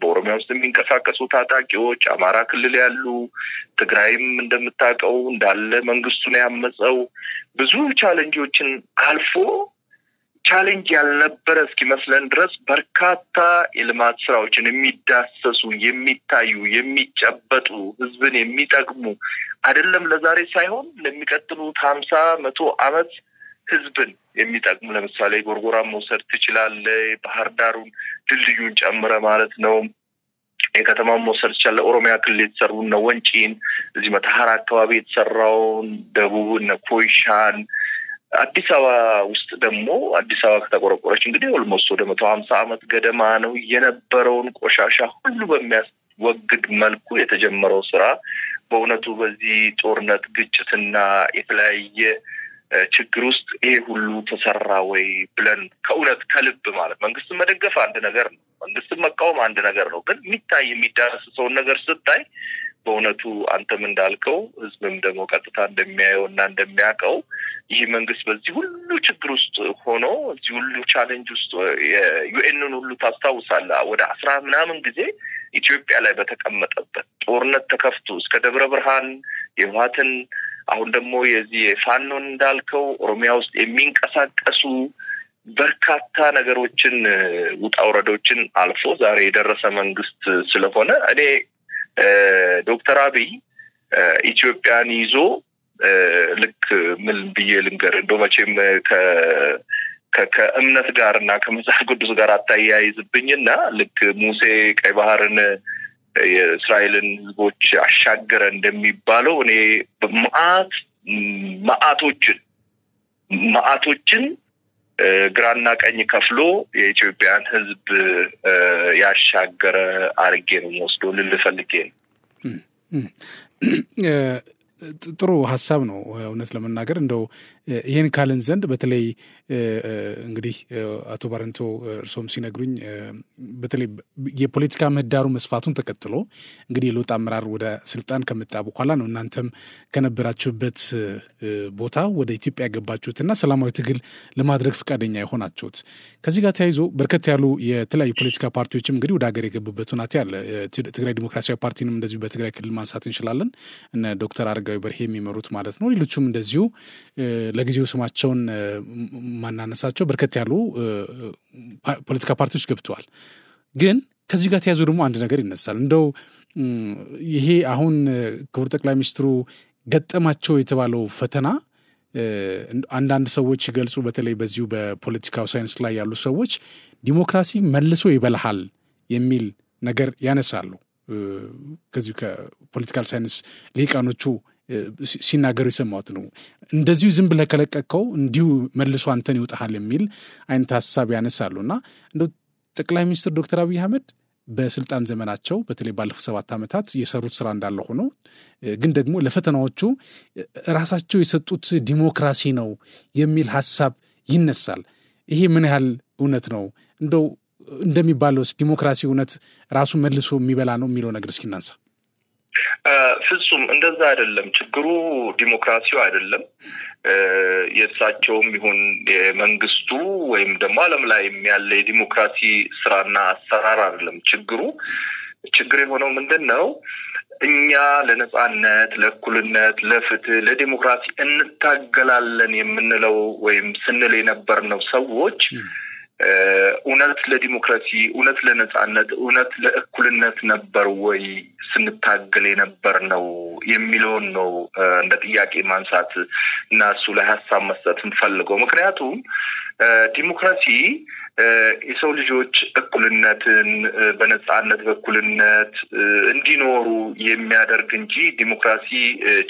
በኦሮሚያ ውስጥ የሚንቀሳቀሱ ታጣቂዎች አማራ ክልል ያሉ ትግራይም እንደምታውቀው እንዳለ መንግስቱን ያመፀው ብዙ ቻሌንጆችን አልፎ ቻሌንጅ ያልነበረ እስኪመስለን ድረስ በርካታ የልማት ስራዎችን የሚዳሰሱ የሚታዩ የሚጨበጡ ህዝብን የሚጠቅሙ አይደለም ለዛሬ ሳይሆን ለሚቀጥሉት 50 100 አመት ህዝብን የሚጠቅሙ ለምሳሌ ጎርጎራን መውሰድ ትችላለህ ባህር ዳሩን ድልድዩን ጨምረ ማለት ነው የከተማውን መውሰድ ትችላለህ ኦሮሚያ ክልል የተሰሩና ወንጪን እዚህ መተሐራ አካባቢ የተሰራውን ደቡብና ኮይሻን አዲስ አበባ ውስጥ ደግሞ አዲስ አበባ ከተቆረቆረች እንግዲህ ኦልሞስት ወደ 150 አመት ገደማ ነው የነበረውን ቆሻሻ ሁሉ በሚያስወግድ መልኩ የተጀመረው ስራ በእውነቱ በዚህ ጦርነት ግጭትና የተለያየ ችግር ውስጥ ይሄ ሁሉ ተሰራ ወይ ብለን ከእውነት ከልብ ማለት መንግስትን መደገፍ አንድ ነገር ነው መንግስትን መቃወም አንድ ነገር ነው ግን የሚታይ የሚዳስሰው ነገር ስታይ በእውነቱ አንተም እንዳልከው ህዝብም ደግሞ ቀጥታ እንደሚያየውና እንደሚያቀው ይህ መንግስት በዚህ ሁሉ ችግር ውስጥ ሆኖ እዚህ ሁሉ ቻሌንጅ ውስጥ የዩኤንን ሁሉ ታስታውሳለህ ወደ 10 ምናምን ጊዜ ኢትዮጵያ ላይ በተቀመጠበት ጦርነት ተከፍቶ እስከ ደብረ ብርሃን የዋትን አሁን ደግሞ የዚህ ፋኖን እንዳልከው ኦሮሚያ ውስጥ የሚንቀሳቀሱ በርካታ ነገሮችን ውጣውረዶችን አልፎ ዛሬ የደረሰ መንግስት ስለሆነ እኔ ዶክተር አብይ ኢትዮጵያን ይዞ ልክ ምን ብዬ ልንገር እንደመቼም ከእምነት ጋርና ከመጽሐፍ ቅዱስ ጋር አታያይዝብኝና ልክ ሙሴ ቀይ ባህርን የእስራኤልን ህዝቦች አሻገረ እንደሚባለው እኔ ማአቶችን ግራና ቀኝ ከፍሎ የኢትዮጵያን ህዝብ ያሻገረ አርጌ ነው ወስዶ ልልፈልጌ ጥሩ ሐሳብ ነው እውነት ለመናገር እንደው ይሄን ካለን ዘንድ በተለይ እንግዲህ አቶ ባረንቶ እርሶም ሲነግሩኝ በተለይ የፖለቲካ ምህዳሩ መስፋቱን ተከትሎ እንግዲህ የለውጥ አመራር ወደ ስልጣን ከመጣ በኋላ ነው እናንተም ከነበራችሁበት ቦታ ወደ ኢትዮጵያ ያገባችሁትና ሰላማዊ ትግል ለማድረግ ፈቃደኛ የሆናችሁት። ከዚህ ጋር ተያይዞ በርከት ያሉ የተለያዩ ፖለቲካ ፓርቲዎችም እንግዲህ ወደ ሀገር የገቡበት ሁናቴ አለ። ትግራይ ዲሞክራሲያዊ ፓርቲንም እንደዚሁ በትግራይ ክልል ማንሳት እንችላለን። እነ ዶክተር አረጋዊ በርሄ የሚመሩት ማለት ነው። ሌሎቹም እንደዚሁ ለጊዜው ስማቸውን ማናነሳቸው በርከት ያሉ ፖለቲካ ፓርቲዎች ገብተዋል። ግን ከዚህ ጋር ተያይዞ ደግሞ አንድ ነገር ይነሳል። እንደው ይሄ አሁን ክቡር ጠቅላይ ሚኒስትሩ ገጠማቸው የተባለው ፈተና አንዳንድ ሰዎች ይገልጹ፣ በተለይ በዚሁ በፖለቲካው ሳይንስ ላይ ያሉ ሰዎች ዲሞክራሲ መልሶ ይበልሃል የሚል ነገር ያነሳሉ። ከዚሁ ከፖለቲካል ሳይንስ ሊቃኖቹ ሲናገሩ የሰማሁት ነው። እንደዚሁ ዝም ብለህ ከለቀቀው እንዲሁ መልሶ አንተን ይውጣሃል የሚል አይነት ሀሳብ ያነሳሉና እንደው ጠቅላይ ሚኒስትር ዶክተር አብይ አህመድ በስልጣን ዘመናቸው በተለይ ባለፉት 7 ዓመታት የሰሩት ስራ እንዳለ ሆኖ ግን ደግሞ ለፈተናዎቹ ራሳቸው የሰጡት ዲሞክራሲ ነው የሚል ሀሳብ ይነሳል። ይሄ ምን ያህል እውነት ነው? እንደው እንደሚባለው ዲሞክራሲ እውነት ራሱ መልሶ የሚበላ ነው የሚለው ነገር እስኪ እናንሳ። ፍጹም እንደዛ አይደለም። ችግሩ ዲሞክራሲው አይደለም። የእሳቸውም ይሁን የመንግስቱ ወይም ደግሞ ዓለም ላይ ያለ የዲሞክራሲ ስራና አሰራር አይደለም ችግር የሆነው ምንድነው? እኛ ለነጻነት፣ ለእኩልነት፣ ለፍትህ፣ ለዲሞክራሲ እንታገላለን የምንለው ወይም ስንል የነበርነው ሰዎች እውነት ለዲሞክራሲ፣ እውነት ለነጻነት፣ እውነት ለእኩልነት ነበር ወይ ስንታገል የነበር ነው የሚለውን ነው እንደ ጥያቄ ማንሳት እና እሱ ላይ ሀሳብ መስጠት እንፈልገው። ምክንያቱም ዲሞክራሲ የሰው ልጆች እኩልነትን በነጻነት በእኩልነት እንዲኖሩ የሚያደርግ እንጂ ዲሞክራሲ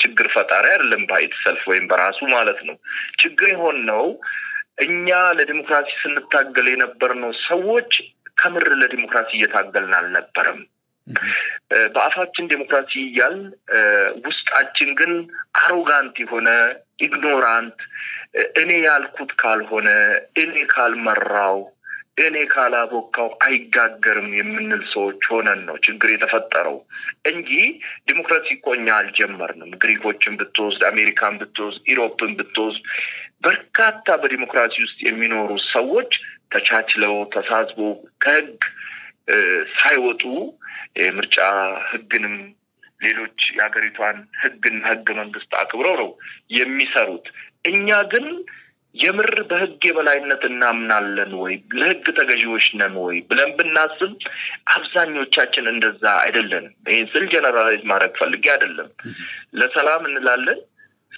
ችግር ፈጣሪ አይደለም ባይት ሰልፍ ወይም በራሱ ማለት ነው። ችግር የሆነው እኛ ለዲሞክራሲ ስንታገል የነበርነው ሰዎች ከምር ለዲሞክራሲ እየታገልን አልነበረም። በአፋችን ዲሞክራሲ እያል ውስጣችን ግን አሮጋንት የሆነ ኢግኖራንት፣ እኔ ያልኩት ካልሆነ፣ እኔ ካልመራው፣ እኔ ካላቦካው አይጋገርም የምንል ሰዎች ሆነን ነው ችግር የተፈጠረው እንጂ ዲሞክራሲ እኮ እኛ አልጀመርንም። ግሪኮችን ብትወስድ፣ አሜሪካን ብትወስድ፣ ኢሮፕን ብትወስድ በርካታ በዲሞክራሲ ውስጥ የሚኖሩ ሰዎች ተቻችለው ተሳስበው ከህግ ሳይወጡ የምርጫ ህግንም ሌሎች የሀገሪቷን ህግና ህገ መንግስት አክብረው ነው የሚሰሩት። እኛ ግን የምር በህግ የበላይነት እናምናለን ወይ ለህግ ተገዢዎች ነን ወይ ብለን ብናስብ አብዛኞቻችን እንደዛ አይደለንም። ይሄን ስል ጀነራላይዝ ማድረግ ፈልጌ አይደለም። ለሰላም እንላለን፣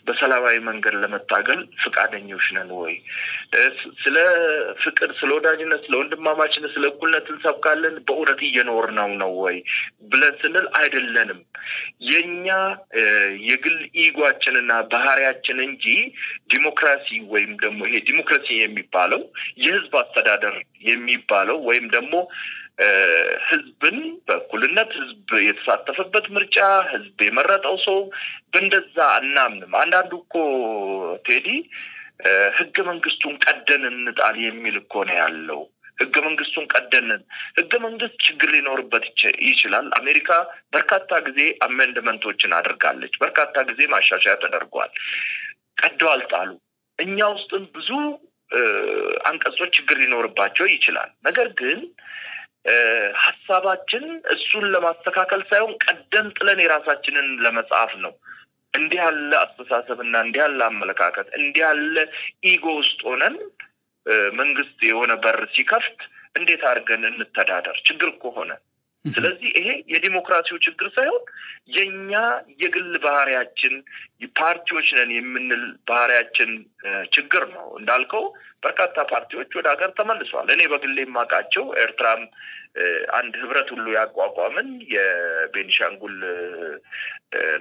በሰላማዊ መንገድ ለመታገል ፍቃደኞች ነን ወይ? ስለ ፍቅር፣ ስለ ወዳጅነት፣ ስለ ወንድማማችነት፣ ስለ እኩልነት እንሰብካለን፣ በእውነት እየኖርነው ነው ወይ ብለን ስንል አይደለንም። የኛ የግል ኢጓችንና ባህሪያችን እንጂ ዲሞክራሲ ወይም ደግሞ ይሄ ዲሞክራሲ የሚባለው የህዝብ አስተዳደር የሚባለው ወይም ደግሞ ህዝብን በእኩልነት ህዝብ የተሳተፈበት ምርጫ ህዝብ የመረጠው ሰው በእንደዛ እናምንም። አንዳንዱ እኮ ቴዲ ህገ መንግስቱን ቀደን እንጣል የሚል እኮ ነው ያለው። ህገ መንግስቱን ቀደንን፣ ህገ መንግስት ችግር ሊኖርበት ይችላል። አሜሪካ በርካታ ጊዜ አሜንድመንቶችን አድርጋለች፣ በርካታ ጊዜ ማሻሻያ ተደርጓል። ቀደው አልጣሉ። እኛ ውስጥም ብዙ አንቀጾች ችግር ሊኖርባቸው ይችላል። ነገር ግን ሐሳባችን እሱን ለማስተካከል ሳይሆን ቀደም ጥለን የራሳችንን ለመጻፍ ነው። እንዲህ ያለ አስተሳሰብና እንዲህ ያለ አመለካከት እንዲህ ያለ ኢጎ ውስጥ ሆነን መንግስት የሆነ በር ሲከፍት እንዴት አድርገን እንተዳደር ችግር እኮ ሆነ። ስለዚህ ይሄ የዲሞክራሲው ችግር ሳይሆን የኛ የግል ባህሪያችን ፓርቲዎች ነን የምንል ባህሪያችን ችግር ነው። እንዳልከው በርካታ ፓርቲዎች ወደ ሀገር ተመልሰዋል። እኔ በግሌ ማቃቸው ኤርትራም አንድ ህብረት ሁሉ ያቋቋመን የቤኒሻንጉል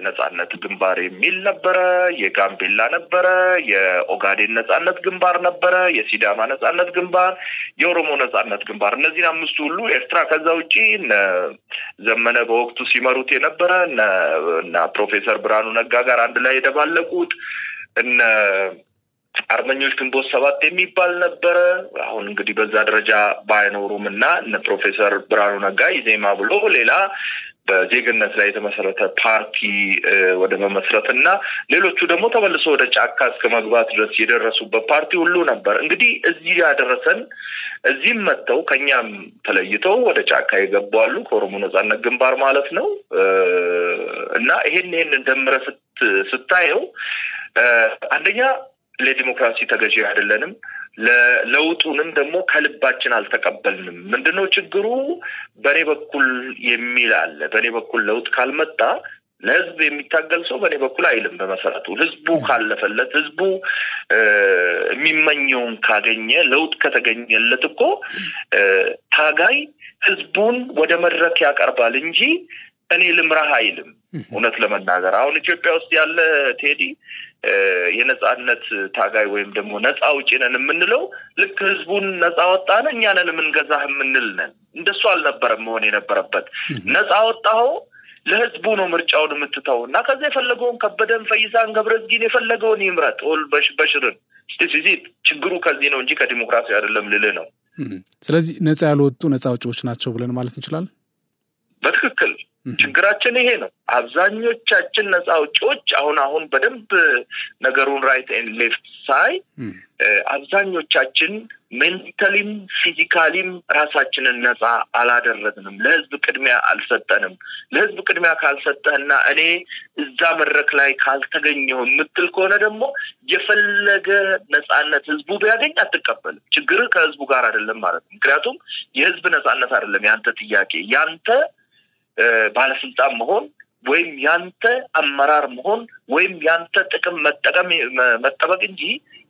ነጻነት ግንባር የሚል ነበረ፣ የጋምቤላ ነበረ፣ የኦጋዴን ነጻነት ግንባር ነበረ፣ የሲዳማ ነጻነት ግንባር፣ የኦሮሞ ነጻነት ግንባር። እነዚህ አምስቱ ሁሉ ኤርትራ ከዛ ውጪ ዘመነ በወቅቱ ሲመሩት የነበረ እና ፕሮፌሰር ብርሃኑ ነጋ ጋር አንድ ላይ የደባለቁት አርበኞች ግንቦት ሰባት የሚባል ነበር አሁን እንግዲህ በዛ ደረጃ ባይኖሩምና እነ ፕሮፌሰር ብርሃኑ ነጋ ኢዜማ ብሎ ሌላ በዜግነት ላይ የተመሰረተ ፓርቲ ወደ መመስረትና ሌሎቹ ደግሞ ተመልሶ ወደ ጫካ እስከ መግባት ድረስ የደረሱበት ፓርቲ ሁሉ ነበር እንግዲህ እዚህ ያደረሰን እዚህም መተው ከኛም ተለይተው ወደ ጫካ ይገባሉ ከኦሮሞ ነጻነት ግንባር ማለት ነው እና ይሄን እንደምረ ስታየው አንደኛ ለዲሞክራሲ ተገዢ አይደለንም ለውጡንም ደግሞ ከልባችን አልተቀበልንም ምንድነው ችግሩ በኔ በኩል የሚላል በኔ በኩል ለውጥ ካልመጣ ለህዝብ የሚታገል ሰው በኔ በኩል አይልም በመሰረቱ ህዝቡ ካለፈለት ህዝቡ የሚመኘውን ካገኘ ለውጥ ከተገኘለት እኮ ታጋይ ህዝቡን ወደ መድረክ ያቀርባል እንጂ እኔ ልምራህ አይልም እውነት ለመናገር አሁን ኢትዮጵያ ውስጥ ያለ ቴዲ የነጻነት ታጋይ ወይም ደግሞ ነጻ አውጪ ነን የምንለው ልክ ህዝቡን ነጻ ወጣነ እኛ ነን የምንገዛህ የምንል ነን እንደሱ አልነበረም መሆን የነበረበት ነጻ ወጣው ለህዝቡ ነው ምርጫውን የምትተውና ከዛ የፈለገውን ከበደን ፈይሳን ገብረዝጊን የፈለገውን ይምረጥ ኦል በሽርን ስቲሲት ችግሩ ከዚህ ነው እንጂ ከዲሞክራሲ አይደለም ልልህ ነው ስለዚህ ነጻ ያልወጡ ነጻ አውጪዎች ናቸው ብለን ማለት እንችላለን በትክክል ችግራችን ይሄ ነው አብዛኞቻችን ነጻ አውጪዎች አሁን በደንብ ነገሩን ራይት ኤንድ ሌፍት ሳይ አብዛኞቻችን ሜንታሊም ፊዚካሊም ራሳችንን ነጻ አላደረግንም ለህዝብ ቅድሚያ አልሰጠንም ለህዝብ ቅድሚያ ካልሰጠህና እኔ እዛ መድረክ ላይ ካልተገኘው ምትል ከሆነ ደግሞ የፈለገ ነጻነት ህዝቡ ቢያገኝ አትቀበልም ችግር ከህዝቡ ጋር አይደለም ማለት ነው ምክንያቱም የህዝብ ነጻነት አይደለም ያንተ ጥያቄ ያንተ ባለስልጣን መሆን ወይም ያንተ አመራር መሆን ወይም ያንተ ጥቅም መጠበቅ እንጂ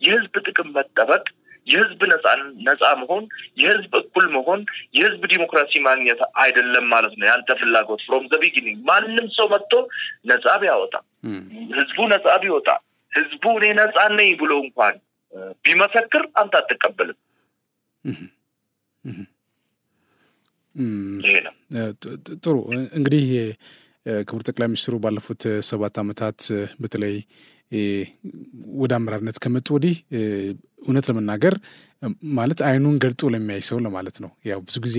የህዝብ ጥቅም መጠበቅ የህዝብ ነጻ መሆን የህዝብ እኩል መሆን የህዝብ ዲሞክራሲ ማግኘት አይደለም ማለት ነው ያንተ ፍላጎት from the beginning ማንንም ሰው መጥቶ ነጻ ቢያወጣ ህዝቡ ነጻ ቢወጣ ህዝቡ እኔ ነጻ ነኝ ብሎ እንኳን ቢመሰክር አንተ አትቀበልም ጥሩ እንግዲህ ክቡር ጠቅላይ ሚኒስትሩ ባለፉት 7 አመታት በተለይ ወደ አመራርነት ከመጡ ወዲህ እውነት ለመናገር ማለት አይኑን ገልጦ ለሚያይ ሰው ለማለት ነው ያው ብዙ ጊዜ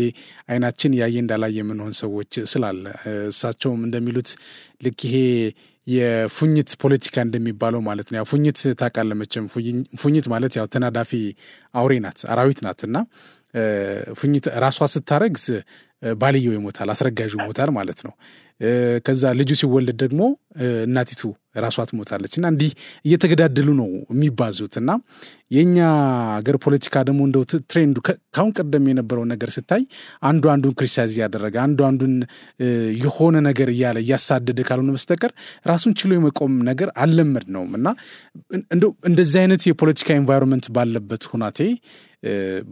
አይናችን ያየ እንዳላየ የምንሆን ሰዎች ስላለ እሳቸውም እንደሚሉት ልክ ይሄ የፉኝት ፖለቲካ እንደሚባለው ማለት ነው ያው ፉኝት ታቃለመችም ፉኝት ማለት ያው ተናዳፊ አውሬ ናት አራዊት ናትና ፉኝት ራሷ ስታረግስ ባልየው ይሞታል አስረጋጁ ይሞታል ማለት ነው ከዛ ልጁ ሲወለድ ደግሞ እናቲቱ ራሷ ትሞታለችና እንዲህ እየተገዳደሉ ነው የሚባዙትና የኛ ሀገር ፖለቲካ ደግሞ እንደው ትሬንዱ ካሁን ቀደም የነበረው ነገር ስታይ አንዱን ክሪቲሳይዝ ያደረገ አንዱን የሆነ ነገር እያለ ያሳደደ ካልሆነ በስተቀር ራሱን ችሎ የመቆም ነገር አልለመድ ነውና እንደው እንደዚህ አይነት የፖለቲካ ኤንቫይሮንመንት ባለበት ሁናቴ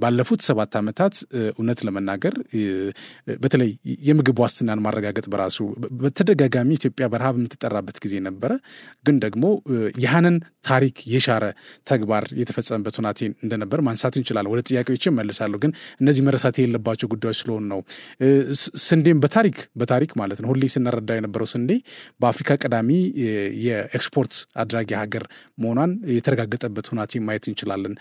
ባለፉት 7 አመታት እውነት ለመናገር በተለይ የምግብ ዋስትናን ማረጋገጥ በራሱ በተደጋጋሚ ኢትዮጵያ በረሃብ የምትጠራበት ጊዜ ነበር ግን ደግሞ ያንን ታሪክ የሻረ ተግባር የተፈጸመበት ሁናቴ እንደነበር ማንሳት እንችላለን ወደ ጥያቄዎች መልሳለሁ ግን እነዚህ መረሳት የሌለባቸው ጉዳዮች ስለሆነ ነው ስንዴም በታሪክ ማለት ነው ሁሌ ስንረዳ የነበረው ስንዴ በአፍሪካ ቀዳሚ የኤክስፖርት አድራጊ ሀገር መሆኗን የተረጋገጠበት ሁናቴ ማየት እንችላለን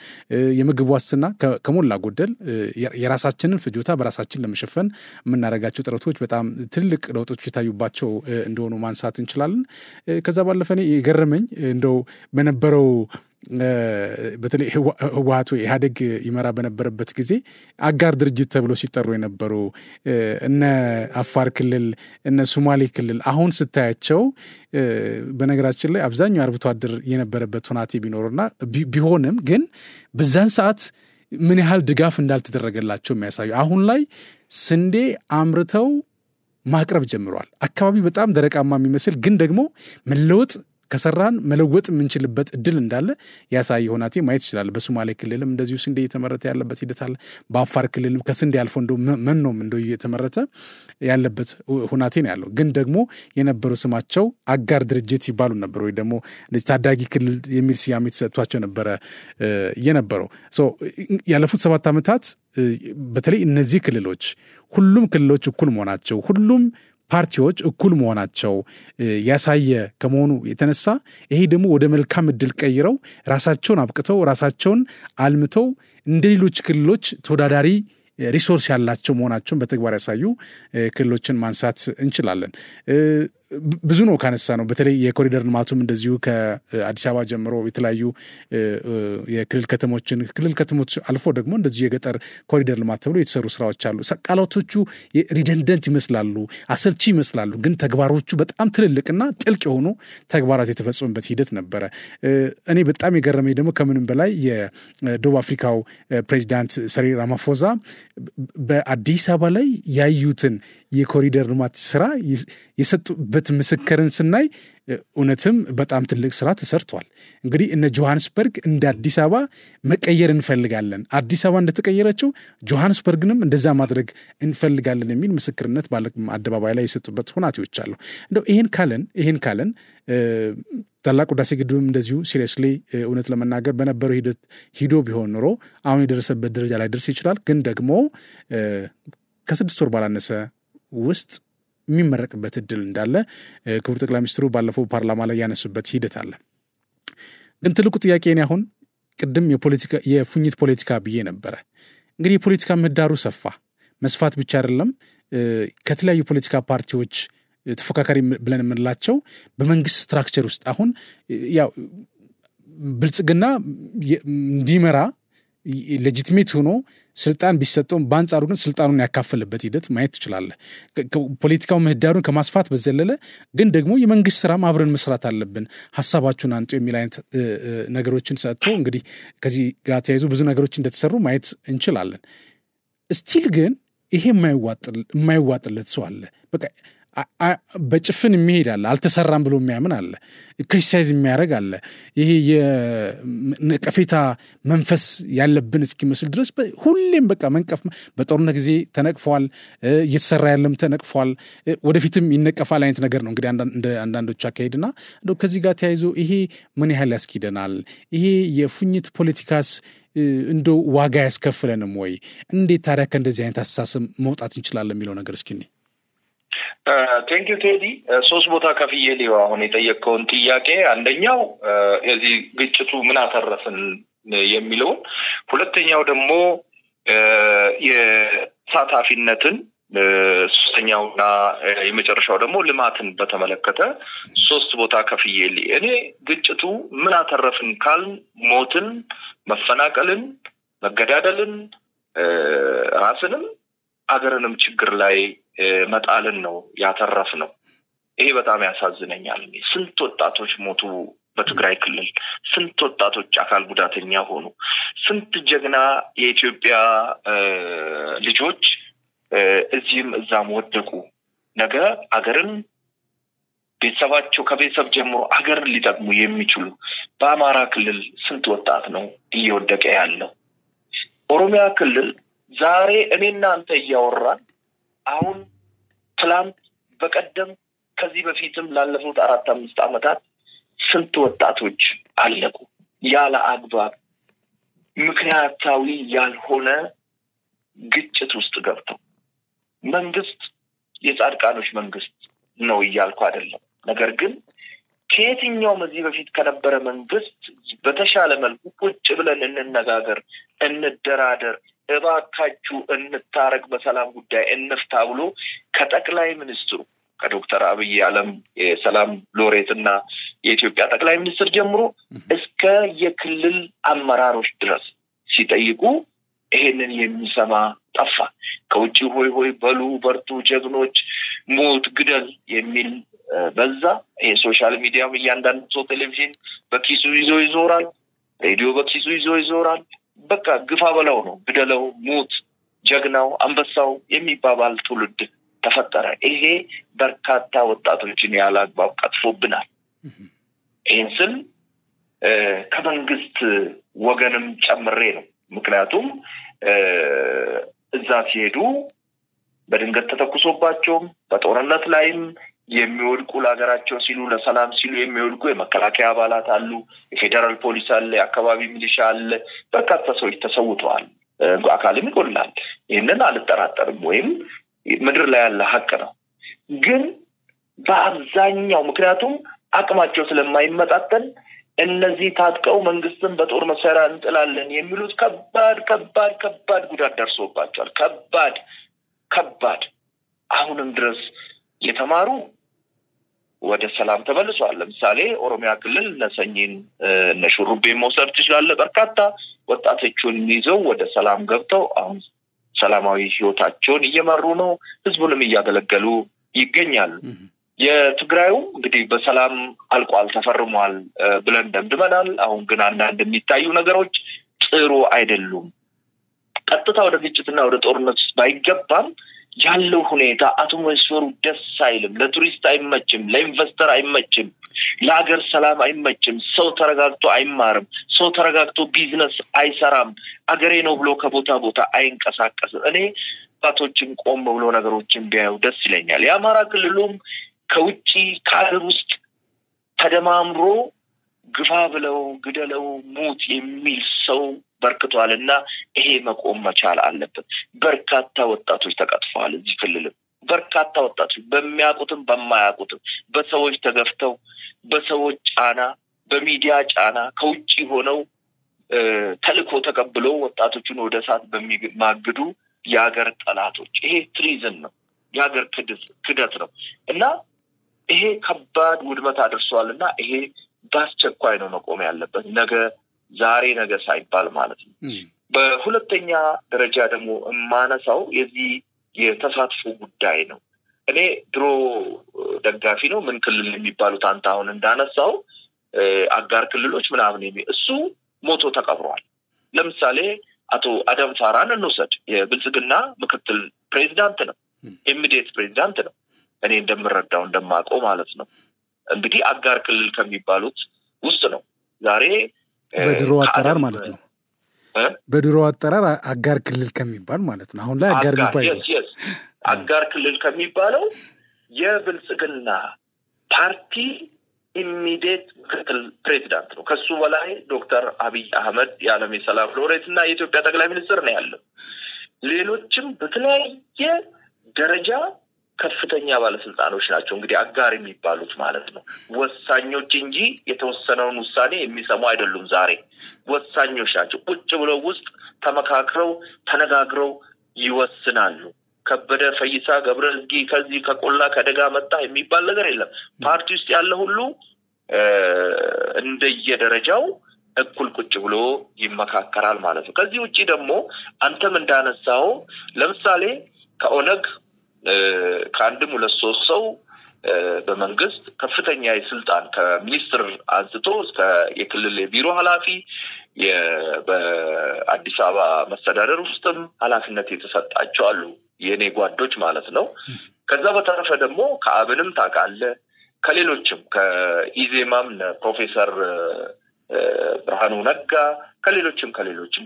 የምግብ ዋስትና ከሞላ ጎደል የራሳችንን ፍጆታ በራሳችን ለመሸፈን የምናደርጋቸው ጥረቶች በጣም ትልቅ ለውጦች የታዩባቸው እንደሆኑ ማንሳት እንችላለን ከዛ ባለፈ የገረመኝ እንደው በነበረው በተለይ ህወሓት ኢህአዴግ ይመራ በነበረበት ጊዜ አጋር ድርጅት ተብሎ ሲጠሩ የነበሩ እነ አፋር ክልል እነ ሶማሌ ክልል አሁን ስታያቸው በነገራችን ላይ አብዛኛው አርብቶ አደር የነበረበት ሁናቴ ቢኖርና ቢሆንም ግን በዛን ሰዓት ምን ያህል ድጋፍ እንዳልተደረገላቸው የሚያሳዩ አሁን ላይ ስንዴ አምርተው ማቅረብ ጀምሯል አካባቢ በጣም ደረቃማ የሚመስል ግን ደግሞ መለወጥ ከሰራን መለወጥ የምንችልበት እድል እንዳለ ያሳይ ሆናቴ ማየት ይችላል በሶማሌ ክልልም እንደዚሁ ስንዴ የተመረተ ያለበት ሂደት አለ በአፋር ክልልም ከስንዴ አልፎ እንደው መኖም እንደው የተመረተ ያለበት ሆናቴ ነው ያለው ግን ደግሞ የነበረው ስማቸው አጋር ድርጅት ይባሉ ነበር ወይ ደግሞ እንደዚህ ታዳጊ ክልል የሚል ስያሜ ተሰጥቷቸው ነበር የነበረው ያለፉት 7 አመታት በተለይ እነዚህ ክልሎች ሁሉም ክልሎች እኩል መሆናቸው ሁሉም ፓርቲዎች እኩል መሆናቸው ያሳየ ከመሆኑ የተነሳ ይሄ ደግሞ ወደ መልካም እድል ቀይረው ራሳቸውን አብቅተው ራሳቸውን አልምተው እንደሌሎች ክልሎች ተወዳዳሪ ሪሶርስ ያላቸው መሆናቸውን በተግባር ያሳዩ ክልሎችን ማንሳት እንችላለን። ብዙ ነው ካነሳ ነው በተለይ የኮሪደር ልማቱም እንደዚሁ ከአዲስ አበባ ጀምሮ የተለያዩ የክልል ከተሞች አልፎ ደግሞ እንደዚሁ የገጠር ኮሪደር ልማት ተብሎ የተሰሩ ስራዎች አሉ። ቃላቶቹ ሪደንደንት ይመስላሉ፣ አሰልቺ ይመስላሉ፣ ግን ተግባሮቹ በጣም ትልልቅና ጥልቅ የሆኑ ተግባራት የተፈጸሙበት ሂደት ነበረ። እኔ በጣም የገረመኝ ደግሞ ከምንም በላይ የደቡብ አፍሪካው ፕሬዚዳንት ሰሪል ራማፎዛ በአዲስ አበባ ላይ ያዩትን የኮሪደር ልማት ስራ የሰጡበት ምስክርን ስናይ እውነትም በጣም ትልቅ ስራ ተሰርቷል። እንግዲህ እነ ጆሃንስበርግ እንደ አዲስ አበባ መቀየር እንፈልጋለን፣ አዲስ አበባ እንደተቀየረችው ጆሃንስበርግንም እንደዛ ማድረግ እንፈልጋለን የሚል ምስክርነት በአደባባይ ላይ የሰጡበት ሁናቴዎች አሉ። እንደው ይሄን ካለን ታላቁ ህዳሴ ግድብም እንደዚሁ ሲሪየስሊ እውነት ለመናገር በነበረው ሂደት ሂዶ ቢሆን ኖሮ አሁን የደረሰበት ደረጃ ላይ ደርስ ይችላል። ግን ደግሞ ከ6 ወር ባላነሰ ውስጥ የሚመረቅበት እድል እንዳለ ክቡር ጠቅላይ ሚኒስትሩ ባለፈው ፓርላማ ላይ ያነሱበት ሂደት አለ። ግን ትልቁ ጥያቄ እኔ አሁን ቅድም የፉኝት ፖለቲካ ብዬ ነበረ። እንግዲህ የፖለቲካ ምህዳሩ ሰፋ። መስፋት ብቻ አይደለም፣ ከተለያዩ ፖለቲካ ፓርቲዎች ተፎካካሪ ብለን የምንላቸው በመንግስት ስትራክቸር ውስጥ አሁን ያው ብልጽግና እንዲመራ ሌጂቲሜት ሆኖ ስልጣን ቢሰጠውም በአንጻሩ ግን ስልጣኑን ያካፈልበት ሂደት ማየት ትችላለህ። ፖለቲካው ምህዳሩን ከማስፋት በዘለለ ግን ደግሞ የመንግስት ስራም አብረን መስራት አለብን፣ ሀሳባችሁን አንጡ የሚል አይነት ነገሮችን ሰጥቶ እንግዲህ ከዚህ ጋር ተያይዞ ብዙ ነገሮች እንደተሰሩ ማየት እንችላለን። ስቲል ግን ይሄ የማይዋጥለት ሰው አለ። በቃ በጭፍን የሚሄድ አለ፣ አልተሰራም ብሎ የሚያምን አለ፣ ክሪቲሳይዝ የሚያደርግ አለ። ይሄ የነቀፌታ መንፈስ ያለብን እስኪመስል ድረስ ሁሌም በቃ መንቀፍ። በጦርነት ጊዜ ተነቅፏል፣ እየተሰራ ያለም ተነቅፏል፣ ወደፊትም ይነቀፋል አይነት ነገር ነው እንግዲህ አንዳንዶች አካሄድና እንደው ከዚህ ጋር ተያይዞ ይሄ ምን ያህል ያስኪደናል? ይሄ የፉኝት ፖለቲካስ እንደው ዋጋ ያስከፍለንም ወይ? እንዴት ታዲያ ከእንደዚህ አይነት አስተሳሰብ መውጣት እንችላለን የሚለው ነገር እስኪ እኔ ቴንክ ዩ ቴዲ። 3 ቦታ ከፍዬ ሊው አሁን የጠየቀውን ጥያቄ አንደኛው የዚህ ግጭቱ ምን አተረፍን የሚለውን፣ ሁለተኛው ደግሞ የሳታፊነትን፣ ሶስተኛውና የመጨረሻው ደግሞ ልማትን በተመለከተ 3 ቦታ ከፍዬ እኔ ግጭቱ ምን አተረፍን ካል ሞትን፣ መፈናቀልን፣ መገዳደልን፣ ራስንም አገርንም ችግር ላይ መጣልን ነው ያተረፍ ነው። ይሄ በጣም ያሳዝነኛል። ስንት ወጣቶች ሞቱ በትግራይ ክልል፣ ስንት ወጣቶች አካል ጉዳተኛ ሆኑ፣ ስንት ጀግና የኢትዮጵያ ልጆች እዚህም እዛም ወደቁ። ነገ አገርን ቤተሰባቸው ከቤተሰብ ጀምሮ አገርን ሊጠቅሙ የሚችሉ በአማራ ክልል ስንት ወጣት ነው እየወደቀ ያለው። ኦሮሚያ ክልል ዛሬ እኔና አንተ እያወራን አሁን ትላንት በቀደም ከዚህ በፊትም ላለፉት 4-5 ዓመታት ስንት ወጣቶች አለቁ ያለ አግባብ ምክንያታዊ ያልሆነ ግጭት ውስጥ ገብተው። መንግስት የጻድቃኖች መንግስት ነው እያልኩ አይደለም። ነገር ግን ከየትኛውም እዚህ በፊት ከነበረ መንግስት በተሻለ መልኩ ቁጭ ብለን እንነጋገር፣ እንደራደር፣ እባካችሁ እንታረቅ፣ በሰላም ጉዳይ እንፍታ ብሎ ከጠቅላይ ሚኒስትሩ ከዶክተር አብይ አለም የሰላም ሎሬትና የኢትዮጵያ ጠቅላይ ሚኒስትር ጀምሮ እስከ የክልል አመራሮች ድረስ ሲጠይቁ ይሄንን የሚሰማ ጠፋ። ከውጪ ሆይ ሆይ በሉ በርቱ ጀግኖች ሞት ግደል የሚል በዛ። የሶሻል ሚዲያም እያንዳንዱ ሰው ቴሌቪዥን በኪሱ ይዞ ይዞራል፣ ሬዲዮ በኪሱ ይዞ ይዞራል። በቃ ግፋ በለው ነው፣ ግደለው፣ ሞት፣ ጀግናው፣ አንበሳው የሚባባል ትውልድ ተፈጠረ። ይሄ በርካታ ወጣቶችን ያለ አግባብ ቀጥፎብናል። ይህን ስል ከመንግስት ወገንም ጨምሬ ነው። ምክንያቱም እዛ ሲሄዱ በድንገት ተተኩሶባቸውም በጦርነት ላይም የሚወድቁ ለሀገራቸው ሲሉ ለሰላም ሲሉ የሚወድቁ የመከላከያ አባላት አሉ፣ የፌደራል ፖሊስ አለ፣ የአካባቢ ሚሊሻ አለ። በርካታ ሰዎች ተሰውተዋል፣ አካልም ይጎድላል። ይህንን አልጠራጠርም፣ ወይም ምድር ላይ ያለ ሀቅ ነው። ግን በአብዛኛው ምክንያቱም አቅማቸው ስለማይመጣጠን እነዚህ ታጥቀው መንግስትን በጦር መሳሪያ እንጥላለን የሚሉት ከባድ ጉዳት ደርሶባቸዋል። ከባድ አሁንም ድረስ የተማሩ ወደ ሰላም ተመልሰዋል። ለምሳሌ ኦሮሚያ ክልል ነሰኝን ነሹሩቤ መውሰድ ትችላለህ። በርካታ ወጣቶችን ይዘው ወደ ሰላም ገብተው አሁን ሰላማዊ ህይወታቸውን እየመሩ ነው። ህዝቡንም እያገለገሉ ይገኛሉ። የትግራዩ እንግዲህ በሰላም አልቋል ተፈርሟል ብለን ደምድመናል። አሁን ግን አንዳንድ የሚታዩ ነገሮች ጥሩ አይደሉም። ቀጥታ ወደ ግጭትና ወደ ጦርነት ባይገባም ያለው ሁኔታ አትሞስፌሩ ደስ አይልም። ለቱሪስት አይመችም፣ ለኢንቨስተር አይመችም፣ ለሀገር ሰላም አይመችም። ሰው ተረጋግቶ አይማርም፣ ሰው ተረጋግቶ ቢዝነስ አይሰራም። አገሬ ነው ብሎ ከቦታ ቦታ አይንቀሳቀስም። እኔ ባቶችን ቆም ብሎ ነገሮችን ቢያዩ ደስ ይለኛል። የአማራ ክልሉም ከውጪ ከሀገር ውስጥ ተደማምሮ ግፋ ብለው ግደለው ሙት የሚል ሰው በርክቷልና ይሄ መቆም መቻል አለበት። በርካታ ወጣቶች ተቀጥፈዋል። እዚህ ክልልም በርካታ ወጣቶች በሚያውቁትም በማያውቁትም በሰዎች ተገፍተው በሰዎች ጫና በሚዲያ ጫና ከውጪ ሆነው ተልኮ ተቀብሎ ወጣቶችን ወደ እሳት በሚማግዱ የሀገር ጠላቶች ይሄ ትሪዝን ነው፣ የሀገር ክደት ነው እና ይሄ ከባድ ውድመት አድርሷልና ይሄ በአስቸኳይ ነው መቆም ያለበት። ዛሬ ነገ ሳይባል ማለት ነው። በሁለተኛ ደረጃ ደግሞ ማነሳው የዚህ የተሳትፎ ጉዳይ ነው። እኔ ድሮ ደጋፊ ነው ምን ክልል የሚባሉት አንተ አሁን እንዳነሳው አጋር ክልሎች ምናምን እሱ ሞቶ ተቀብሯል። ለምሳሌ አቶ አደም ፋራን እንውሰድ። የብልጽግና ምክትል ፕሬዝዳንት ነው፣ ኢሚዲየት ፕሬዝዳንት ነው። እኔ እንደምረዳው እንደማውቀው ማለት ነው። እንግዲህ አጋር ክልል ከሚባሉት ውስጥ ነው። ዛሬ በድሮ አጠራር ማለት ነው። በድሮ አጠራር አጋር ክልል ከሚባል ማለት ነው። አሁን ላይ አጋር የሚባል አጋር ክልል ከሚባለው የብልጽግና ፓርቲ ኢሚዲየት ምክትል ፕሬዝዳንት ነው። ከሱ በላይ ዶክተር አብይ አህመድ የዓለም የሰላም ሎሬት እና የኢትዮጵያ ጠቅላይ ሚኒስትር ነው ያለው። ሌሎችም በተለያየ ደረጃ ከፍተኛ ባለስልጣኖች ናቸው። እንግዲህ አጋር የሚባሉት ማለት ነው ወሳኞች እንጂ የተወሰነውን ውሳኔ የሚሰሙ አይደሉም። ዛሬ ወሳኞች ናቸው። ቁጭ ብለው ውስጥ ተመካክረው ተነጋግረው ይወስናሉ። ከበደ ፈይሳ ገብረዝጊ ከዚህ ከቆላ ከደጋ መጣ የሚባል ነገር የለም። ፓርቲ ውስጥ ያለ ሁሉ እንደየደረጃው እኩል ቁጭ ብሎ ይመካከራል ማለት ነው። ከዚህ ውጪ ደግሞ አንተም እንዳነሳው ለምሳሌ ከኦነግ ከአንድም ሁለት ሶስት ሰው በመንግስት ከፍተኛ የስልጣን ከሚኒስትር አንስቶ እስከ የክልል ቢሮ ኃላፊ በአዲስ አበባ መስተዳደር ውስጥም ኃላፊነት የተሰጣቸው አሉ፣ የኔ ጓዶች ማለት ነው። ከዛ በተረፈ ደግሞ ከአብንም ታውቃለህ፣ ከሌሎችም ከኢዜማም ፕሮፌሰር ብርሃኑ ነጋ ከሌሎችም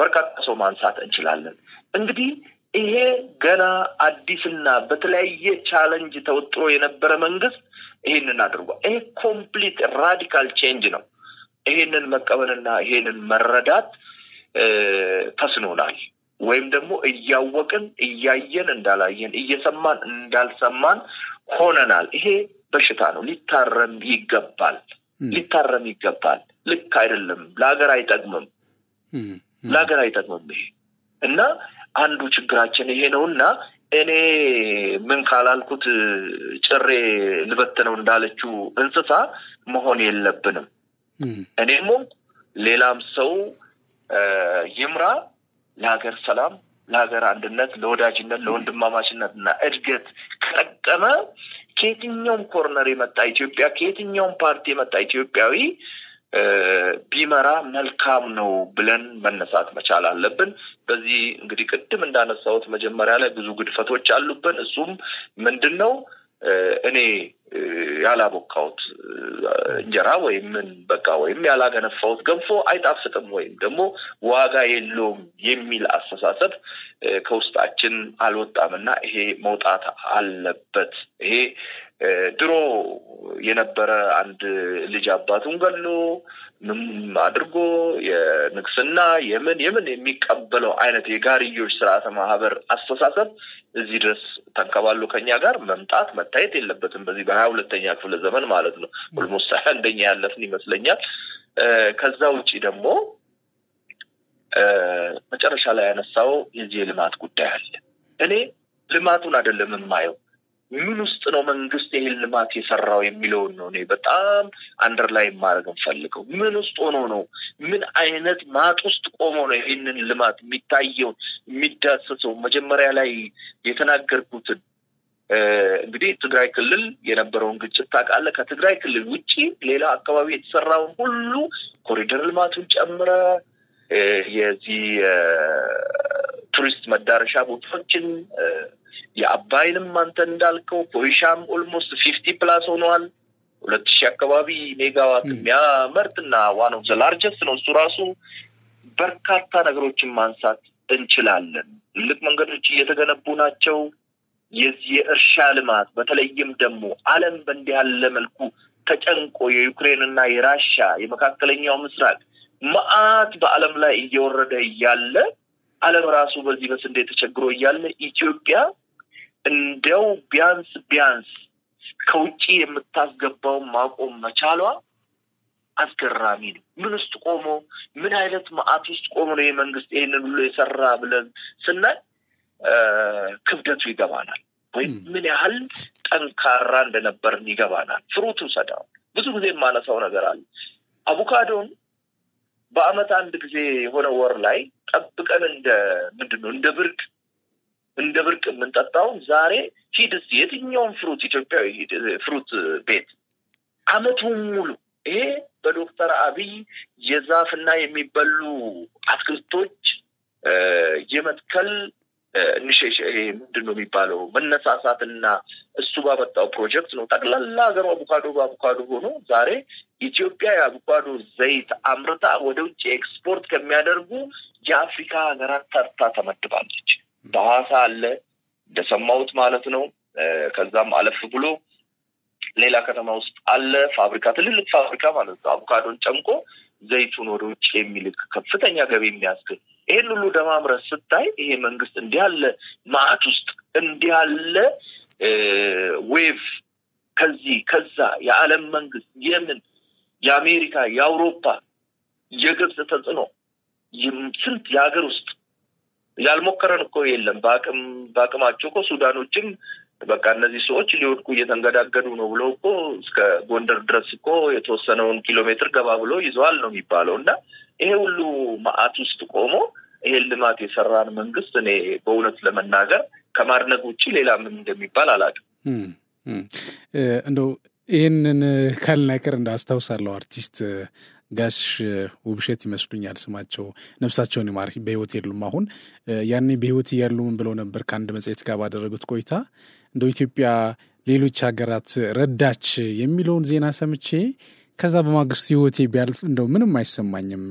በርካታ ሰው ማንሳት እንችላለን። እንግዲህ ይሄ ገና አዲስና በተለያየ ቻሌንጅ ተወጥሮ የነበረ መንግስት ይሄንን አድርጓል። ይሄ ኮምፕሊት ራዲካል ቼንጅ ነው። ይሄንን መቀበልና ይሄንን መረዳት ተስኖናል። ወይም ደግሞ እያወቅን እያየን እንዳላየን እየሰማን እንዳልሰማን ሆነናል። ይሄ በሽታ ነው። ሊታረም ይገባል። ልክ አይደለም። ለሀገር አይጠቅምም። ይሄ እና አንዱ ችግራችን ይሄ ነውና እኔ ምን ካላልኩት ጭሬ ልበተነው እንዳለችው እንስሳ መሆን የለብንም። እኔም ሌላም ሰው ይምራ ለሀገር ሰላም፣ ለሀገር አንድነት፣ ለወዳጅነት፣ ለወንድማማችነትና እድገት ከጠቀመ ከየትኛውም ኮርነር የመጣ ኢትዮጵያ ከየትኛውም ፓርቲ የመጣ ኢትዮጵያዊ ቢመራ መልካም ነው ብለን መነሳት መቻል አለብን። በዚህ እንግዲህ ቅድም እንዳነሳሁት መጀመሪያ ላይ ብዙ ግድፈቶች አሉብን። እሱም ምንድነው እኔ ያላቦካሁት እንጀራ ወይም ወይም ያላገነፋሁት ገንፎ አይጣፍጥም ወይም ደግሞ ዋጋ የለውም የሚል አስተሳሰብ ከውስጣችን አልወጣምና ይሄ መውጣት አለበት። ይሄ ድሮ የነበረ አንድ ልጅ አባቱን ገሎ ምን አድርጎ የንግስና የምን የሚቀበለው አይነት የጋርዮሽ ስርዓተ ማህበር አስተሳሰብ እዚህ ድረስ ተንከባሉ ከኛ ጋር መምጣት መታየት የለበትም በዚህ በ22ኛ ክፍለ ዘመን ማለት ነው ኦልሞስት አንደኛ ያለፍን ይመስለኛል ከዛ ውጪ ደግሞ መጨረሻ ላይ ያነሳው የዚህ ልማት ጉዳይ አለ እኔ ልማቱን አይደለም የማየው ምን ውስጥ ነው መንግስት ይሄን ልማት የሰራው የሚለው ነው እኔ በጣም አንደርላይን ማድረግ እንፈልገው ምን ውስጥ ሆኖ ነው ምን አይነት ማጥ ውስጥ ቆሞ ነው ይሄንን ልማት የሚታየው የሚዳሰሰው መጀመሪያ ላይ የተናገርኩት እንግዲህ ትግራይ ክልል የነበረውን ግጭት ታቃለ ከትግራይ ክልል ውጪ ሌላ አካባቢ የተሰራው ሁሉ ኮሪደር ልማቱን ጨምረ የዚህ ቱሪስት መዳረሻ ቦታዎችን የአባይንም አንተ እንዳልከው ኮይሻም ኦልሞስት 50 ፕላስ ሆኗል 2000 አካባቢ ሜጋዋት የሚያመርትና ዋን ኦፍ ዘ ላርጀስት ነው እሱ ራሱ በርካታ ነገሮችን ማንሳት እንችላለን ልክ መንገዶች እየተገነቡ ናቸው የዚህ እርሻ ልማት በተለይም ደግሞ ዓለም በእንዲህ ያለ መልኩ ተጨንቆ የዩክሬንና የራሻ የመካከለኛው ምስራቅ ማአት በዓለም ላይ እየወረደ ያለ ዓለም ራሱ በዚህ በስንዴ ተቸግሮ ያለ ኢትዮጵያ እንደው ቢያንስ ከውጪ የምታስገባው ማቆም መቻሏ አስገራሚ ነው ምን ውስጥ ቆሞ ምን አይነት ማአት ውስጥ ቆሞ ነው የመንግስት ይሄንን ሁሉ የሰራ ብለን ስናይ ክብደቱ ይገባናል ወይ ምን ያህል ጠንካራ እንደነበርን ይገባናል ፍሩቱ ሰዳው ብዙ ጊዜ ማነሳው ነገር አለ አቮካዶን በአመት አንድ ጊዜ የሆነ ወር ላይ ጠብቀን ምንድነው እንደ ብርቅ የምንጠጣው ዛሬ ሂድስ የትኛውን ፍሩት ኢትዮጵያዊ ፍሩት ቤት አመቱን ሙሉ ይሄ በዶክተር አብይ የዛፍና የሚበሉ አትክልቶች የመትከል ምንድነው የሚባለው መነሳሳትና እሱ ባመጣው ፕሮጀክት ነው ጠቅላላ ሀገሩ አቮካዶ ሆኖ ዛሬ ኢትዮጵያ የአቮካዶ ዘይት አምርታ ወደ ውጭ ኤክስፖርት ከሚያደርጉ የአፍሪካ ሀገራት ተርታ ተመድባለች በሐዋሳ አለ እንደሰማሁት ማለት ነው ከዛም አለፍ ብሎ ሌላ ከተማ ውስጥ አለ ፋብሪካ ትልልቅ ፋብሪካ ማለት ነው አቮካዶን ጨምቆ ዘይቱን ወደ ውጭ የሚልክ ከፍተኛ ገቢ የሚያስገኝ ይሄን ሁሉ ደማምረስ ስታይ ይሄ መንግስት እንዲያለ ማአት ውስጥ እንዲያለ ዌቭ ከዛ የዓለም መንግስት የምን የአሜሪካ የአውሮፓ የግብጽ ተጽዕኖ ስንት የሀገር ውስጥ ያልሞከረን እኮ የለም ባቅማቸው እኮ ሱዳኖችም በቃ እነዚህ ሰዎች ሊወድቁ እየተንገዳገዱ ነው ብለው እኮ እስከ ጎንደር ድረስ እኮ የተወሰነውን ኪሎሜትር ገባ ብሎ ይዘዋል ነው የሚባለውና ይሄ ሁሉ ማአት ውስጥ ቆሞ ይሄ ልማት የሰራን መንግስት እኔ በእውነት ለመናገር ከማድነቅ ውጪ ሌላ ምን እንደሚባል አላውቅም እንደው ይሄንን ካልናቀር እንዳስተውሳለሁ አርቲስት ጋሽ ውብሸት ይመስሉኛል ስማቸው ነፍሳቸውን ይማር በህይወት የሉም አሁን ያኔ በህይወት ያሉ ምን ብለው ነበር ካንድ መጽሔት ጋር ባደረጉት ቆይታ እንደው ኢትዮጵያ ሌሎች ሀገራት ረዳች የሚለውን ዜና ሰምቼ ከዛ በማግስቱ ህይወቴ ቢያልፍ እንደው ምንም አይሰማኝም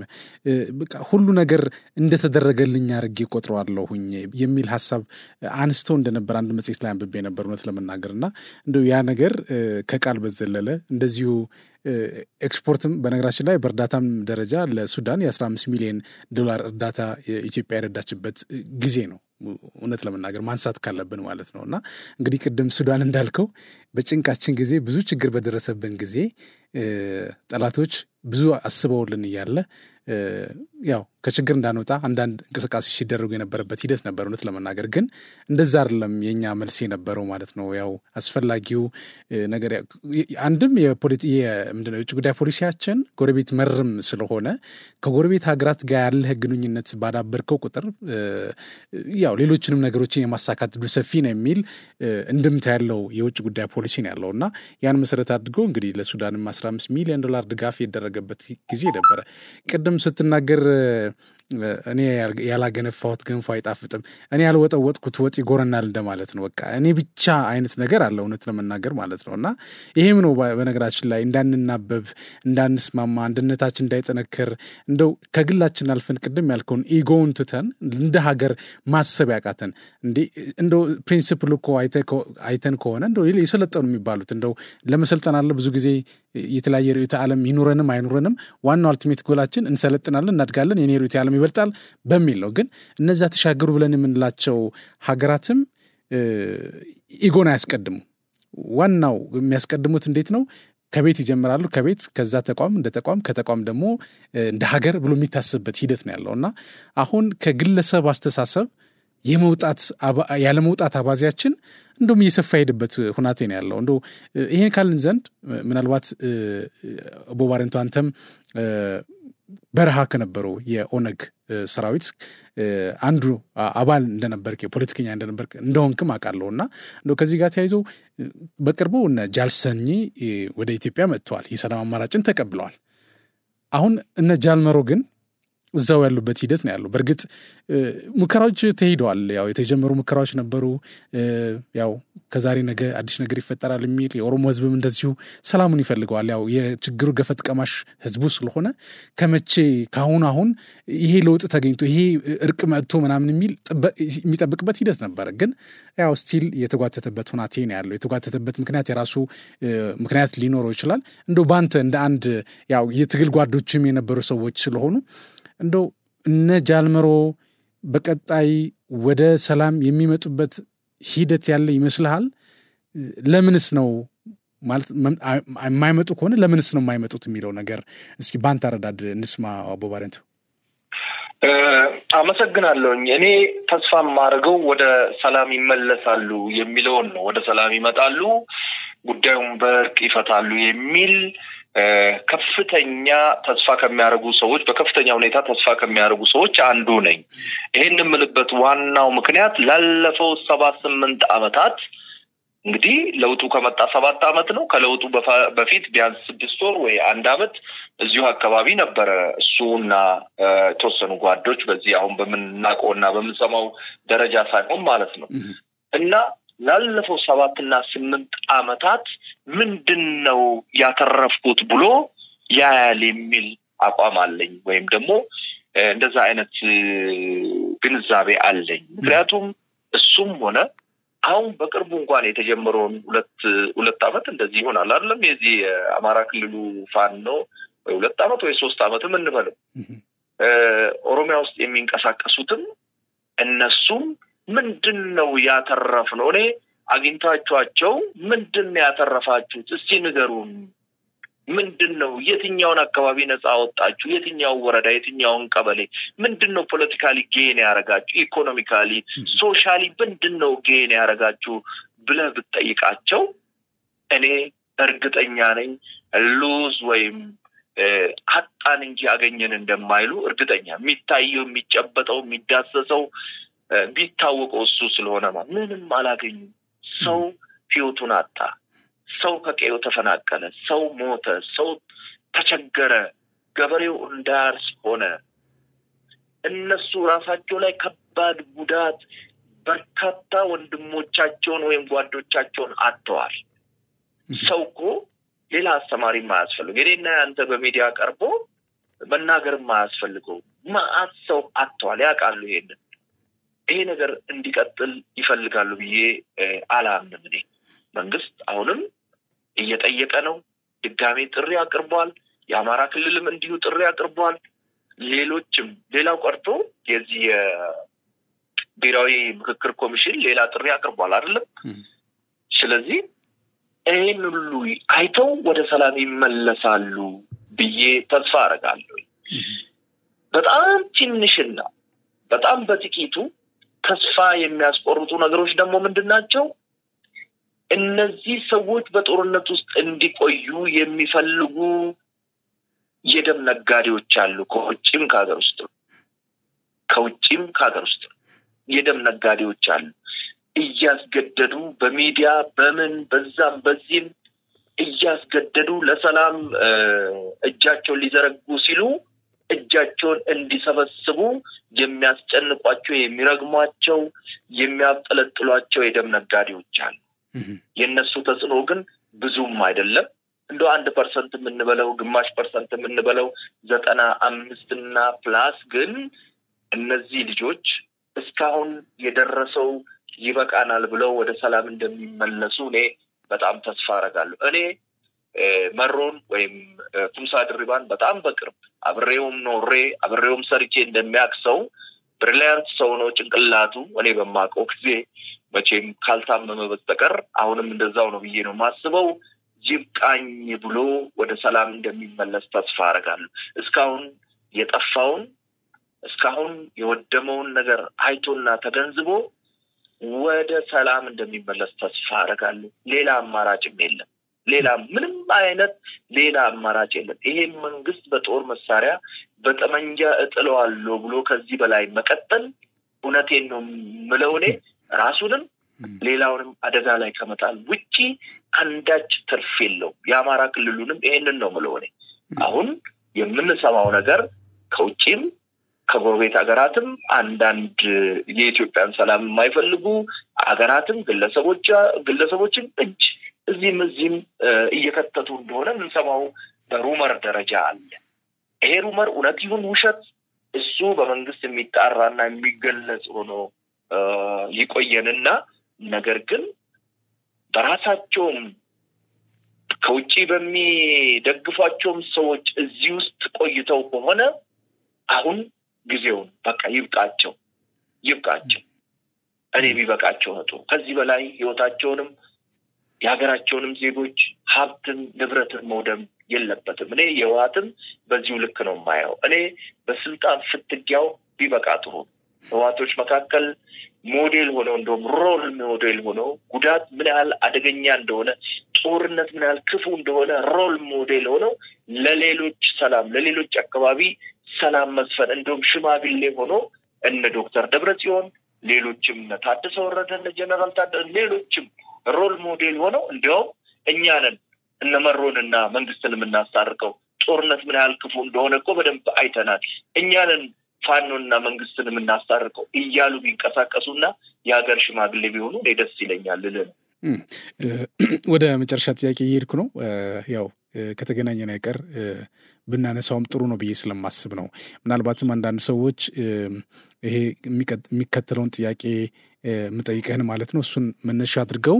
በቃ ሁሉ ነገር እንደተደረገልኝ አርጌ ቆጥረዋለሁኝ የሚል ሐሳብ አንስተው እንደነበር አንድ መጽሔት ላይ አንብቤ ነበር እውነት ለመናገርና እንደው ያ ነገር ከቃል በዘለለ እንደዚሁ ኤክስፖርትም በነገራችን ላይ በእርዳታም ደረጃ ለሱዳን የ15 ሚሊዮን ዶላር እርዳታ ኢትዮጵያ ያረዳችበት ጊዜ ነው እውነት ለመናገር ማንሳት ካለብን ማለት ነውና እንግዲህ ቅድም ሱዳን እንዳልከው በጭንቃችን ጊዜ ብዙ ችግር በደረሰብን ጊዜ ጠላቶች ብዙ አስበውልን ይያለ ያው ከችግር እንዳንወጣ አንዳንድ እንቅስቃሴዎች ሲደረጉ የነበረበት ሂደት ነበር እውነት ለመናገር ግን እንደዛ አይደለም የኛ መልስ የነበረው ማለት ነው ያው አስፈላጊው ነገር አንድም ምንድነው የውጭ ጉዳይ ፖሊሲያችን ጎረቤት መርም ስለሆነ ከጎረቤት ሀገራት ጋር ያለ ግንኙነት ባዳበርከው ቁጥር ያው ሌሎችንም ነገሮችን የማሳካት ዕድሉ ሰፊ ነው የሚል እንድምታ ያለው የውጭ ጉዳይ ፖሊሲ ነው ያለውና ያን መሰረት አድርጎ እንግዲህ ለሱዳንም 15 ሚሊዮን ዶላር ድጋፍ ያደረገበት ጊዜ ነበር ቅድም ስትናገር እኔ ያላገነፋሁት ገንፎ አይጣፍጥም እኔ ያልወጠወጥኩት ወጥ ይጎረናል እንደማለት ነው በቃ እኔ ብቻ አይነት ነገር አለ እውነት ለመናገር ማለት ነውና ይሄም ነው በነገራችን ላይ እንዳንናበብ እንዳንስማማ አንድነታችን እንዳይጠነክር እንደው ከግላችን አልፈን ቅድም ያልከውን ኢጎውን ትተን እንደ ሀገር ማሰብ ያቃተን እንደው ፕሪንሲፕል እኮ አይተን ከሆነ እንደው የሰለጠኑ የሚባሉት እንደው ለመሰልጠን አለ ብዙ ጊዜ የተለያየ ርዕዮተ ዓለም ይኖረንም አይኖረንም ዋናው አልቲሜት ጎላችን እንሰለጥናለን እናድጋለን የኔ ርዕዮተ ዓለም ይበልጣል በሚል ነው ግን እነዛ ተሻገሩ ብለን የምንላቸው ሀገራትም ኢጎን ያስቀድሙ ዋናው የሚያስቀድሙት እንዴት ነው ከቤት ይጀምራሉ ከቤት ከዛ ተቋም እንደ ተቋም ከተቋም ደግሞ እንደ ሀገር ብሎ የሚታሰብበት ሂደት ነው ያለውና አሁን ከግለሰብ አስተሳሰብ ያለ መውጣት አባዚያችን እንደውም እየሰፋ ሄድበት ሁናቴ ነው ያለው እንደው ይሄን ካልን ዘንድ ምናልባት ቦባረንቱ አንተም በረሃ ከነበሩ የኦነግ ሰራዊት አንዱ አባል እንደነበርክ የፖለቲከኛ እንደነበርክ እንደሆንክም አውቃለሁና እንደው ከዚህ ጋር ተያይዞ በቅርቡ እነ ጃልሰኝ ወደ ኢትዮጵያ መጥተዋል የሰላም አማራጭን ተቀብለዋል አሁን እነ ጃልመሮ ግን እዛው ያሉበት ሂደት ነው ያለው በርግጥ ሙከራዎች ተሄደዋል ያው የተጀመሩ ሙከራዎች ነበሩ ያው ከዛሬ ነገ አዲስ ነገር ይፈጠራል የሚል የኦሮሞ ህዝብም እንደዚሁ ሰላሙን ይፈልገዋል ያው የችግሩ ገፈት ቀማሽ ህዝቡ ስለሆነ ከመቼ ካሁን ይሄ ለውጥ ተገኝቶ ይሄ እርቅ መጥቶ ምናምን የሚጠብቅበት ሂደት ነበር ግን ያው ስቲል የተጓተተበት ሁናቴ ነው ያለው የተጓተተበት ምክንያት የራሱ ምክንያት ሊኖረው ይችላል እንደው ባንተ እንደ አንድ ያው የትግል ጓዶችም የነበሩ ሰዎች ስለሆኑ እንደው እነ ጃልመሮ በቀጣይ ወደ ሰላም የሚመጡበት ሂደት ያለ ይመስልሃል ለምንስ ነው ማለት የማይመጡ ከሆነ ለምንስ ነው የማይመጡት የሚለው ነገር እስኪ ባንተ አረዳድ እንስማ ቦባረንቱ አመሰግናለሁኝ እኔ ተስፋ ማድረገው ወደ ሰላም ይመለሳሉ የሚለውን ነው ወደ ሰላም ይመጣሉ ጉዳዩን በእርቅ ይፈታሉ የሚል ከፍተኛ ተስፋ ከሚያደርጉ ሰዎች በከፍተኛ ሁኔታ ተስፋ ከሚያደርጉ ሰዎች አንዱ ነኝ ይሄን የምልበት ዋናው ምክንያት ላለፈው 78 አመታት እንግዲህ ለውጡ ከመጣ 7 አመት ነው ከለውጡ በፊት ቢያንስ 6 ወር ወይ 1 አመት እዚሁ አካባቢ ነበር እሱና ተወሰኑ ጓዶች በዚህ አሁን በመናቆና በመሰማው ደረጃ ሳይሆን ማለት ነው እና ላለፈው 7 እና 8 አመታት ምንድነው ያተረፍኩት ብሎ ያያል የሚል አቋም አለኝ ወይም ደግሞ እንደዛ አይነት ግንዛቤ አለኝ ምክንያቱም እሱም ሆነ አሁን በቅርቡ እንኳን የተጀመረውን 2 አመት እንደዚህ ይሆናል አይደለም የዚህ አማራ ክልሉ ፋኖ ወይ 2 አመት ወይ 3 አመት ምን እንበለው ኦሮሚያ ውስጥ የሚንቀሳቀሱትም እነሱም ምንድነው ያተረፍነው እኔ አግኝታችኋቸው ምንድነው ያተረፋችሁት እስቲ ንገሩን ምንድነው የትኛውን አካባቢ ነፃ አወጣችሁ የትኛው ወረዳ የትኛውን ቀበሌ ምንድነው ፖለቲካሊ ጌን ያረጋችሁ ኢኮኖሚካሊ ሶሻሊ ምንድነው ጌን ያረጋችሁ ብለህ ብትጠይቃቸው እኔ እርግጠኛ ነኝ ሉዝ ወይም አጣን እንጂ አገኘን እንደማይሉ እርግጠኛ የሚታየው የሚጨበጠው የሚዳሰሰው ቢታወቀው እሱ ስለሆነ ምንም አላገኙ ሰው ህይወቱን አጣ ሰው ከቀየው ተፈናቀለ ሰው ሞተ ሰው ተቸገረ ገበሬው እንዳርስ ሆነ እነሱ ራሳቸው ላይ ከባድ ጉዳት በርካታ ወንድሞቻቸውን ወይም ጓዶቻቸውን አጥተዋል ሰውኮ ሌላ አስተማሪ ማያስፈልግ እኔና አንተ በሚዲያ ቀርቦ መናገር ማያስፈልገው ማአሰው አጥተዋል ያቃሉ ይሄ ነገር እንዲቀጥል ይፈልጋሉ ብዬ አላምንም እኔ መንግስት አሁንም እየጠየቀ ነው ድጋሜ ጥሪ አቅርቧል የአማራ ክልልም እንዲሁ ጥሪ አቅርቧል ሌሎችም ሌላው ቀርቶ የዚህ ብሔራዊ ምክክር ኮሚሽን ሌላ ጥሪ አቅርቧል አይደለም ስለዚህ ይሄን ሁሉ አይተው ወደ ሰላም ይመለሳሉ ብዬ ተስፋ አደርጋለሁ በጣም ትንሽና በጣም በጥቂቱ ተስፋ የሚያስቆርጡ ነገሮች ደግሞ ምንድናቸው እነዚህ ሰዎች በጦርነት ውስጥ እንዲቆዩ የሚፈልጉ የደም ነጋዴዎች አሉ ከውጭም ከሀገር ውስጥ የደም ነጋዴዎች አሉ እያስገደዱ በሚዲያ በዛም በዚህም እያስገደዱ ለሰላም እጃቸውን ሊዘረጉ ሲሉ እጃቸውን እንዲሰበስቡ የሚያስጨንቋቸው የሚረግሟቸው የሚያጠለጥሏቸው የደም ነጋዴዎች አሉ የነሱ ተጽዕኖ ግን ብዙም አይደለም እንደው 1% የምንበለው ግማሽ % የምንበለው 95 እና ፕላስ ግን እነዚህ ልጆች እስካሁን የደረሰው ይበቃናል ብለው ወደ ሰላም እንደሚመለሱ እኔ በጣም ተስፋ አደርጋለሁ እኔ መሮን ወይም ኩምሳ ድሪባን በጣም በቅርብ አብሬውም ኖሬ አብሬውም ሰርቼ እንደሚያክሰው ብሪሊያንት ሰው ነው ጭንቅላቱ እኔ በማቀው ጊዜ መቼም ካልታመመ በስተቀር አሁንም እንደዛው ነው ብዬ ነው ማስበው ይብቃኝ ብሎ ወደ ሰላም እንደሚመለስ ተስፋ አደርጋለሁ እስካሁን የጠፋውን እስካሁን የወደመውን ነገር አይቶና ተገንዝቦ ወደ ሰላም እንደሚመለስ ተስፋ አደርጋለሁ ሌላ አማራጭም የለም ሌላ ምንም አይነት ሌላ አማራጭ የለም ይሄ መንግስት በጦር መሳሪያ በጠመንጃ እጥለዋለሁ ብሎ ከዚህ በላይ መቀጠል እውነቴን ነው ምለውኔ ራሱንም ሌላውንም አደጋ ላይ ከመጣል ውጪ አንዳች ትርፍ የለው የአማራ ክልሉንም ይሄንን ነው ምለውኔ አሁን የምንሰማው ነገር ከውጪም ከጎረቤት ሀገራትም አንዳንድ የኢትዮጵያን ሰላም የማይፈልጉ ሀገራትም ግለሰቦችም እጅ እዚህም እየከተቱ እንደሆነ ምንሰማው በሩመር ደረጃ አለ ይሄ ሩመር እውነት ይሁን ውሸት እሱ በመንግስት የሚጣራና የሚገለጽ ሆኖ ይቆየንና ነገር ግን በራሳቸውም ከውጪ በሚደግፏቸውም ሰዎች እዚህ ውስጥ ቆይተው ከሆነ አሁን ጊዜውን በቃ ይብቃቸው እኔ ቢበቃቸው ነው ከዚህ በላይ ህይወታቸውንም የሀገራቸውንም ዜጎች ሀብትን ንብረትን መውደም የለበትም እኔ የዋትም በዚሁ ልክ ነው ማየው እኔ በስልጣን ፍትጊያው ቢበቃ ጥሩ ህዋቶች መካከል ሞዴል ሆነው እንደውም ሮል ሞዴል ሆነው ጉዳት ምን ያህል አደገኛ እንደሆነ ጦርነት ምን ያህል ክፉ እንደሆነ ሮል ሞዴል ሆነው ለሌሎች ሰላም ለሌሎች አካባቢ ሰላም መስፈን እንደውም ሽማግሌ ሆኖ እነ ዶክተር ደብረጽዮን ሌሎችም ታደሰ ወረደ ጀነራል ታደሰ ሌሎችም ሮል ሞዴል ሆነው እንደውም እኛንን እነመሮንና መንግስትን የምናሳርቀው ጦርነት ምን ያህል ክፉ እንደሆነ እኮ በደንብ አይተናል እኛንን ፋኖና መንግስትን የምናሳርቀው እያሉ ቢንቀሳቀሱና የሀገር ሽማግሌ ቢሆኑ ደስ ይለኛል ልልን ወደ መጨረሻ ጥያቄ ይሄድኩ ነው ያው ከተገናኘን አይቀር ብናነሳውም ጥሩ ነው ብዬ ስለማስብ ነው ምናልባትም አንዳንድ ሰዎች ይሄ የሚከተለውን ጥያቄ መጠይቀህን ማለት ነው እሱን መነሻ አድርገው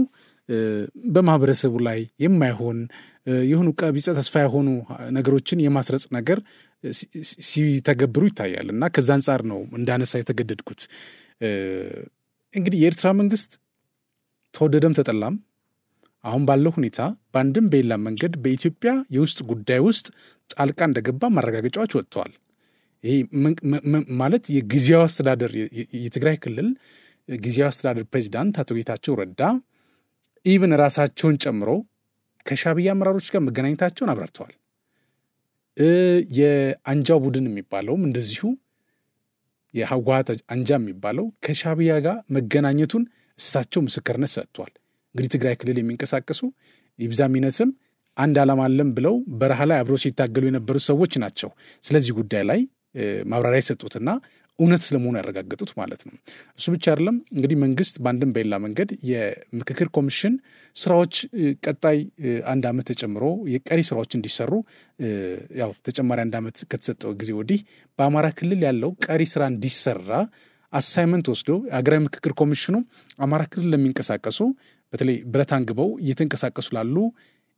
በማህበረሰቡ ላይ የማይሆን የሆኑ ቀቢጸ ተስፋ የሆኑ ነገሮችን የማስረጽ ነገር ሲተገብሩ ይታያል እና ከዛ አንፃር ነው እንዳነሳ የተገደድኩት እንግዲህ የኤርትራ መንግስት ተወደደም ተጠላም አሁን ባለው ሁኔታ በአንድም በሌላ መንገድ በኢትዮጵያ የውስጥ ጉዳይ ውስጥ ጣልቃ እንደገባ ማረጋገጫዎች ወጥተዋል ይሄ ማለት የጊዜያዊ አስተዳደር የትግራይ ክልል ጊዜያዊ አስተዳደር ፕሬዝዳንት አቶ ጌታቸው ረዳ ኢቭን ራሳቸውን ጨምሮ ከሻዕቢያ አመራሮች ጋር መገናኘታቸውን አብራርተዋል የአንጃው ቡድን የሚባለውም እንደዚሁ የህወሓት አንጃ የሚባለው ከሻዕቢያ ጋር መገናኘቱን እሳቸው ምስክርነት ሰጥቷል እንግዲህ ትግራይ ክልል የሚንቀሳቀሱ ይብዛሚነስም አንድ ዓላማ አለን ብለው በረሃ ላይ አብረው ሲታገሉ የነበሩ ሰዎች ናቸው ስለዚህ ጉዳይ ላይ ማብራሪያ የሰጡትና እውነት ስለመሆኑ ያረጋገጡት ማለት ነው እሱ ብቻ አይደለም እንግዲህ መንግስት በአንድም በሌላ መንገድ የምክክር ኮሚሽን ስራዎች ቀጣይ አንድ አመት ተጨምሮ የቀሪ ስራዎች እንዲሰሩ ያው ተጨማሪ አንድ አመት ከተሰጠው ጊዜ ወዲህ በአማራ ክልል ያለው ቀሪ ስራ እንዲሰራ አሳይመንት ወስዶ አገራዊ ምክክር ኮሚሽኑ አማራ ክልል ለሚንቀሳቀሱ በተለይ ብረት አንግበው እየተንቀሳቀሱ ላሉ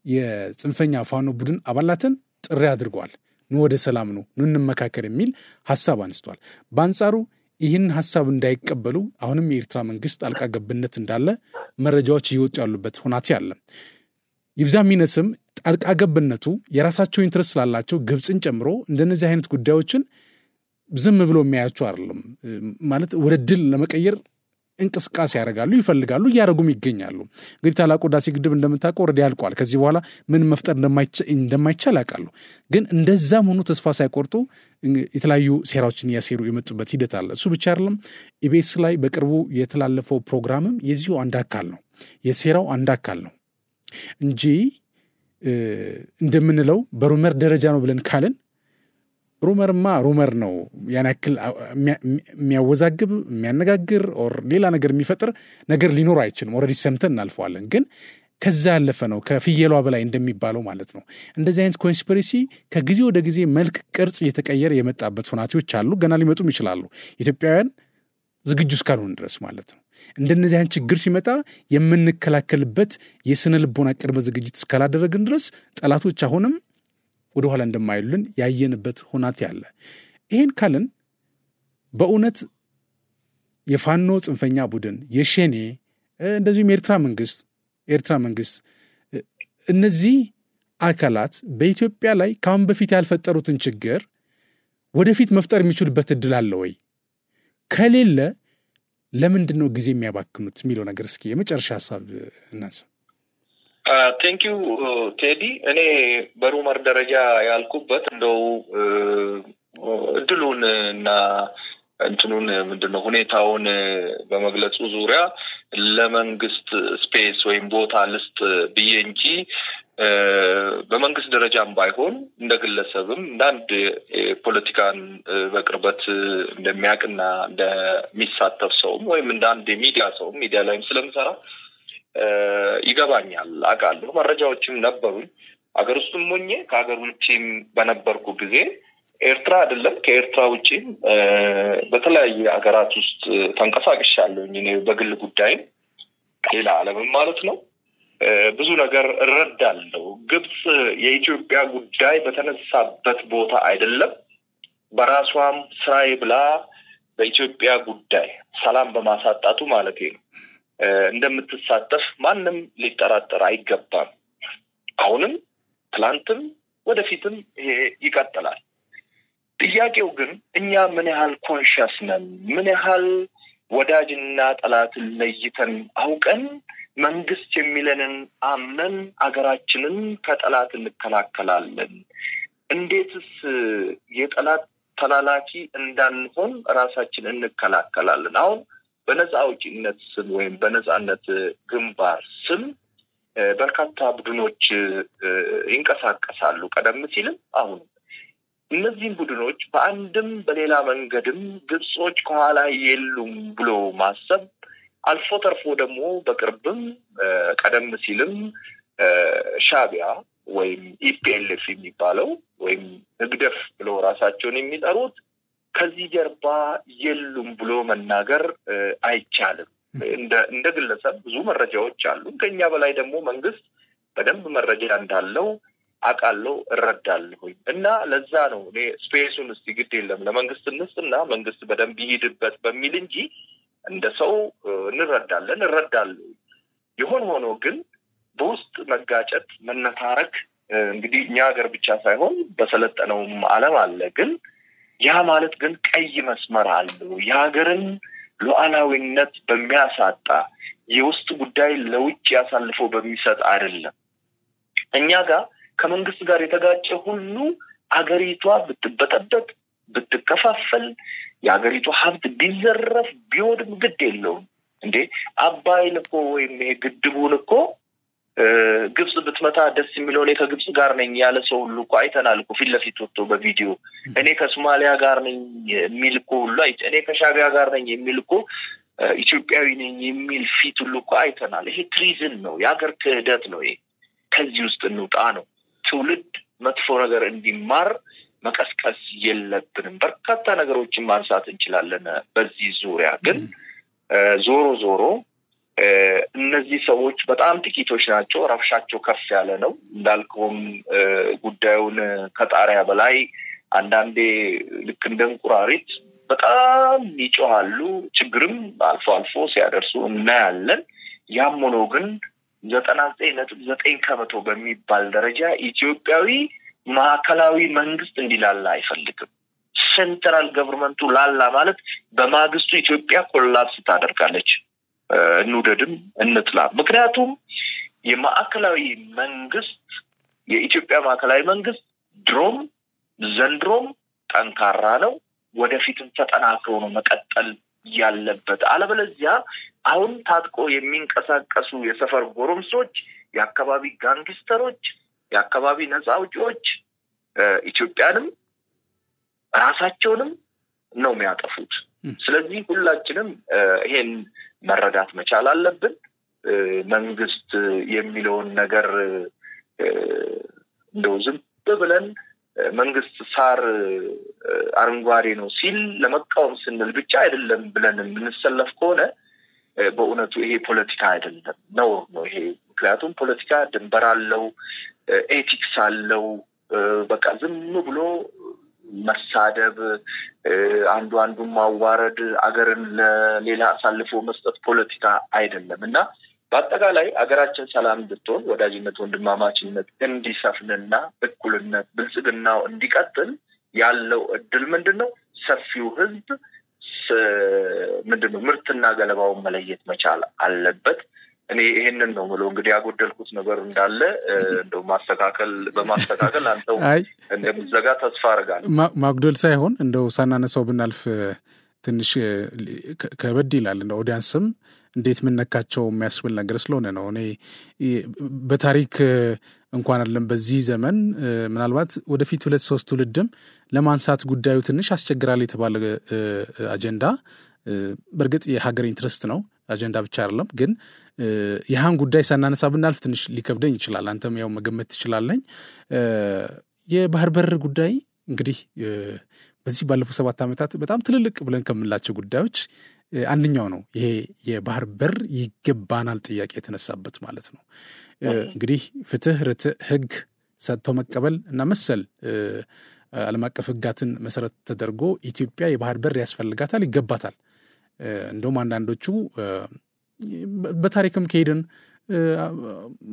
የጽንፈኛ ፋኖ ቡድን አባላትን ጥሪ አድርጓል ወደ ሰላም ነው እንመካከር የሚል ሐሳብ አንስቷል በአንጻሩ ይህን ሐሳብ እንዳይቀበሉ አሁንም የኤርትራ መንግስት ጣልቃ ገብነት እንዳለ መረጃዎች እየወጡ ያሉበት ሁኔታ አለ ይብዛሚነስም ጣልቃ ገብነቱ የራሳቸው ኢንትረስት ስላላቸው ግብጽን ጨምሮ እንደነዚህ አይነት ጉዳዮችን ዝም ብሎ የሚያያቸው አይደለም ማለት ወደ ድል ለመቀየር እንቅስቃሴ ያደርጋሉ ይፈልጋሉ ያረጉም ይገኛሉ እንግዲህ ታላቁ ህዳሴ ግድብ እንደምታውቀው ወረድ ያልቋል ከዚህ በኋላ ምን መፍጠር እንደማይቻል ያውቃሉ ግን እንደዛም ሆኖ ተስፋ ሳይቆርጡ የተለያዩ ሴራዎችን ያሰሩ የመጡበት ሂደት አለ እሱ ብቻ አይደለም ኢቢኤስ ላይ በቅርቡ የተላለፈው ፕሮግራምም የዚሁ አንድ አካል ነው የሴራው አንድ አካል ነው እንጂ እንደምንለው በሩመር ደረጃ ነው ብለን ካልን ሩመር ነው ያን ያክል የሚያወዛግብ የሚያነጋግር ኦር ሌላ ነገር የሚፈጥር ነገር ሊኖር አይችልም ኦሬዲ ሰምተን እናልፈዋለን ግን ከዛ ያለፈ ነው ከፍየሏ በላይ እንደሚባለው ማለት ነው እንደዚህ አይነት ኮንስፒሬሲ ከጊዜ ወደ ጊዜ መልክ ቅርጽ እየተቀየረ የመጣበት ሁኔታዎች አሉ ገና ሊመጡም ይችላሉ ኢትዮጵያውያን ዝግጁ እስካልሆን ድረስ ማለት ነው እንደነዚህ አይነት ችግር ሲመጣ የምንከላከልበት የስነ ልቦና ቅድመ ዝግጅት እስካላደረግን ድረስ ጠላቶች አሁንም ወደ ኋላ እንደማይሉን ያየንበት ሁኔታ ያለ ይሄን ካልን በእውነት የፋኖ ጽንፈኛ ቡድን የሸኔ እንደዚሁም ኤርትራ መንግስት እነዚህ አካላት በኢትዮጵያ ላይ ካሁን በፊት ያልፈጠሩትን ችግር ወደፊት መፍጠር የሚችሉበት እድል አለ ወይ? ከሌለ ለምንድነው ጊዜ የሚያባክኑት የሚለው ነገር እስኪ የመጨረሻ ሐሳብ እናንሳ። ቴንክ ዩ ቴዲ። እኔ በሩመር ደረጃ ያልኩበት እንደው እድሉን እና እንትኑን ምንድነው ሁኔታውን በመግለጹ ዙሪያ ለመንግስት ስፔስ ወይም ቦታ ልስጥ ብዬ እንጂ በመንግስት ደረጃም ባይሆን እንደግለሰብም እንዳንድ ፖለቲካን በቅርበት እንደሚያቅና እንደሚሳተፍ ሰውም ወይም እንዳንድ ሚዲያ ሰውም ሚዲያ ላይም ስለምሰራ ይገባኛል አቃለሁ። መረጃዎችም ነበሩኝ አገር ውስጥም ሆኜ ከሀገር ውጭም በነበርኩ ጊዜ ኤርትራ አይደለም ከኤርትራ ውጪ በተለያየ ሀገራት ውስጥ ተንቀሳቅሻለሁ። እኔ በግል ጉዳይ ሌላ ዓለም ማለት ነው ብዙ ነገር እረዳለሁ። ግብጽ የኢትዮጵያ ጉዳይ በተነሳበት ቦታ አይደለም በራሷም ስራዬ ብላ በኢትዮጵያ ጉዳይ ሰላም በማሳጣቱ ማለት ነው እንደምትሳተፍ ማንም ሊጠራጠር አይገባም። አሁንም ትላንትም ወደፊትም ይሄ ይቀጥላል። ጥያቄው ግን እኛ ምን ያህል ኮንሺየስ ነን? ምን ያህል ወዳጅና ጠላትን ለይተን አውቀን መንግስት የሚለንን አምነን አገራችንን ከጠላት እንከላከላለን? እንዴትስ የጠላት ተላላኪ እንዳንሆን ራሳችንን እንከላከላለን? አሁን በነፃ አውጪነት ስም ወይም በነፃነት ግንባር ስም በርካታ ቡድኖች ይንቀሳቀሳሉ። ቀደም ሲልም አሁን እነዚህ ቡድኖች በአንድም በሌላ መንገድም ግብጾች ከኋላ የሉም ብሎ ማሰብ አልፎ ተርፎ ደግሞ በቅርብም ቀደም ሲልም ሻቢያ ወይም ኢፒኤልኤፍ የሚባለው ወይም ንግደፍ ብሎ ራሳቸውን የሚጠሩት ከዚህ ጀርባ የሉም ብሎ መናገር አይቻልም። እንደ ግለሰብ ብዙ መረጃዎች አሉ። ከኛ በላይ ደግሞ መንግስት በደንብ መረጃ እንዳለው አቃለው እረዳለሁ እና ለዛ ነው እኔ ስፔሱን እስቲ ግድ የለም ለመንግስት እንስጥና መንግስት በደንብ ይሄድበት በሚል እንጂ እንደ ሰው እረዳለሁ። ይሆን ሆኖ ግን በውስጥ መጋጨት መነታረክ እንግዲህ እኛ ሀገር ብቻ ሳይሆን በሰለጠነውም ዓለም አለ። ግን ያ ማለት ግን ቀይ መስመር አለው። የሀገርን ሉዓላዊነት በሚያሳጣ የውስጥ ጉዳይ ለውጭ ያሳልፎ በሚሰጥ አይደለም። እኛ ጋር ከመንግስት ጋር የተጋጨ ሁሉ አገሪቷ ብትበጠበጥ ብትከፋፈል የአገሪቷ ሀብት ቢዘረፍ ቢወድም ግድ የለውም እንዴ። አባይን እኮ ወይም ይሄ ግድቡን እኮ ግብጽ ብትመታ ደስ የሚለው እኔ ከግብጽ ጋር ነኝ ያለ ሰው ሁሉ እኮ አይተናል እኮ ፊት ለፊት ወጥቶ በቪዲዮ። እኔ ከሶማሊያ ጋር ነኝ የሚል እኮ ሁሉ እኔ ከሻቢያ ጋር ነኝ የሚል እኮ ኢትዮጵያዊ ነኝ የሚል ፊት ሁሉ እኮ አይተናል። ይሄ ትሪዝን ነው፣ የሀገር ክህደት ነው። ይሄ ከዚህ ውስጥ እንውጣ ነው። ትውልድ መጥፎ ነገር እንዲማር መቀስቀስ የለብንም። በርካታ ነገሮችን ማንሳት እንችላለን በዚህ ዙሪያ። ግን ዞሮ እነዚህ ሰዎች በጣም ጥቂቶች ናቸው። ረብሻቸው ከፍ ያለ ነው። እንዳልከውም ጉዳዩን ከጣሪያ በላይ አንዳንዴ ልክ እንደ እንቁራሪት በጣም ይጮሃሉ። ችግርም አልፎ አልፎ ሲያደርሱ እናያለን። ያም ሆኖ ግን 99.9% በሚባል ደረጃ ኢትዮጵያዊ ማዕከላዊ መንግስት እንዲላላ አይፈልግም። ሴንትራል ገቨርንመንቱ ላላ ማለት በማግስቱ ኢትዮጵያ ኮላፕስ ታደርጋለች። እንውደድም እንጥላ። ምክንያቱም የማዕከላዊ መንግስት የኢትዮጵያ ማዕከላዊ መንግስት ድሮም ዘንድሮም ጠንካራ ነው። ወደፊትም ተጠናክሮ ነው መቀጠል ያለበት። አለበለዚያ አሁን ታጥቆ የሚንቀሳቀሱ የሰፈር ጎረምሶች፣ የአካባቢ ጋንግስተሮች፣ የአካባቢ ነፃ አውጪዎች ኢትዮጵያንም ራሳቸውንም ነው የሚያጠፉት። ስለዚህ ሁላችንም ይሄን መረዳት መቻል አለብን። መንግስት የሚለውን ነገር እንደው ዝም ብለን መንግስት ሳር አረንጓዴ ነው ሲል ለመቃወም ስንል ብቻ አይደለም ብለን የምንሰለፍ ከሆነ በእውነቱ ይሄ ፖለቲካ አይደለም፣ ነውር ነው ይሄ። ምክንያቱም ፖለቲካ ድንበር አለው፣ ኤቲክስ አለው። በቃ ዝም ብሎ መሳደብ አንዱን ማዋረድ አገርን ለሌላ አሳልፎ መስጠት ፖለቲካ አይደለምና በአጠቃላይ አገራችን ሰላም እንድትሆን ወዳጅነት ወንድማማችነት እንዲሰፍንና እኩልነት ብልጽግናው እንዲቀጥል ያለው እድል ምንድነው ሰፊው ህዝብ ምንድነው ምርትና ገለባውን መለየት መቻል አለበት እኔ ይሄንን ነው ብሎ እንግዲህ ያጎደልኩት ነገር እንዳለ እንደው በማስተካከል አንተው እንደምዘጋ ተስፋ አደርጋለሁ ማጉደል ሳይሆን እንደው ሳናነሳው ብናልፍ ትንሽ ከበድ ይላል እንደው ኦዲያንስም እንዴት ምንነካቸው የሚያስብል ነገር ስለሆነ ነው እኔ በታሪክ እንኳን አይደለም በዚህ ዘመን ምናልባት ወደፊት 2-3 ትውልድም ለማንሳት ጉዳዩ ትንሽ አስቸግራል የተባለ አጀንዳ በርግጥ የሀገር ኢንትረስት ነው አጀንዳ ብቻ አይደለም ግን ይሃን ጉዳይ ሳናነሳ ብናልፍ ትንሽ ሊከብደኝ ይችላል አንተም ያው መገመት ትችላለኝ የባህር በር ጉዳይ እንግዲህ በዚህ ባለፈው 7 ዓመታት በጣም ትልልቅ ብለን ከምንላቸው ጉዳዮች አንደኛው ነው ይሄ የባህር በር ይገባናል ጥያቄ የተነሳበት ማለት ነው እንግዲህ ፍትህ ርትዕ ህግ ሰጥቶ መቀበል እና መሰል ዓለም አቀፍ ህጋትን መሰረት ተደርጎ ኢትዮጵያ የባህር በር ያስፈልጋታል ይገባታል እንደውም አንዳንዶቹ በታሪክም ከሄድን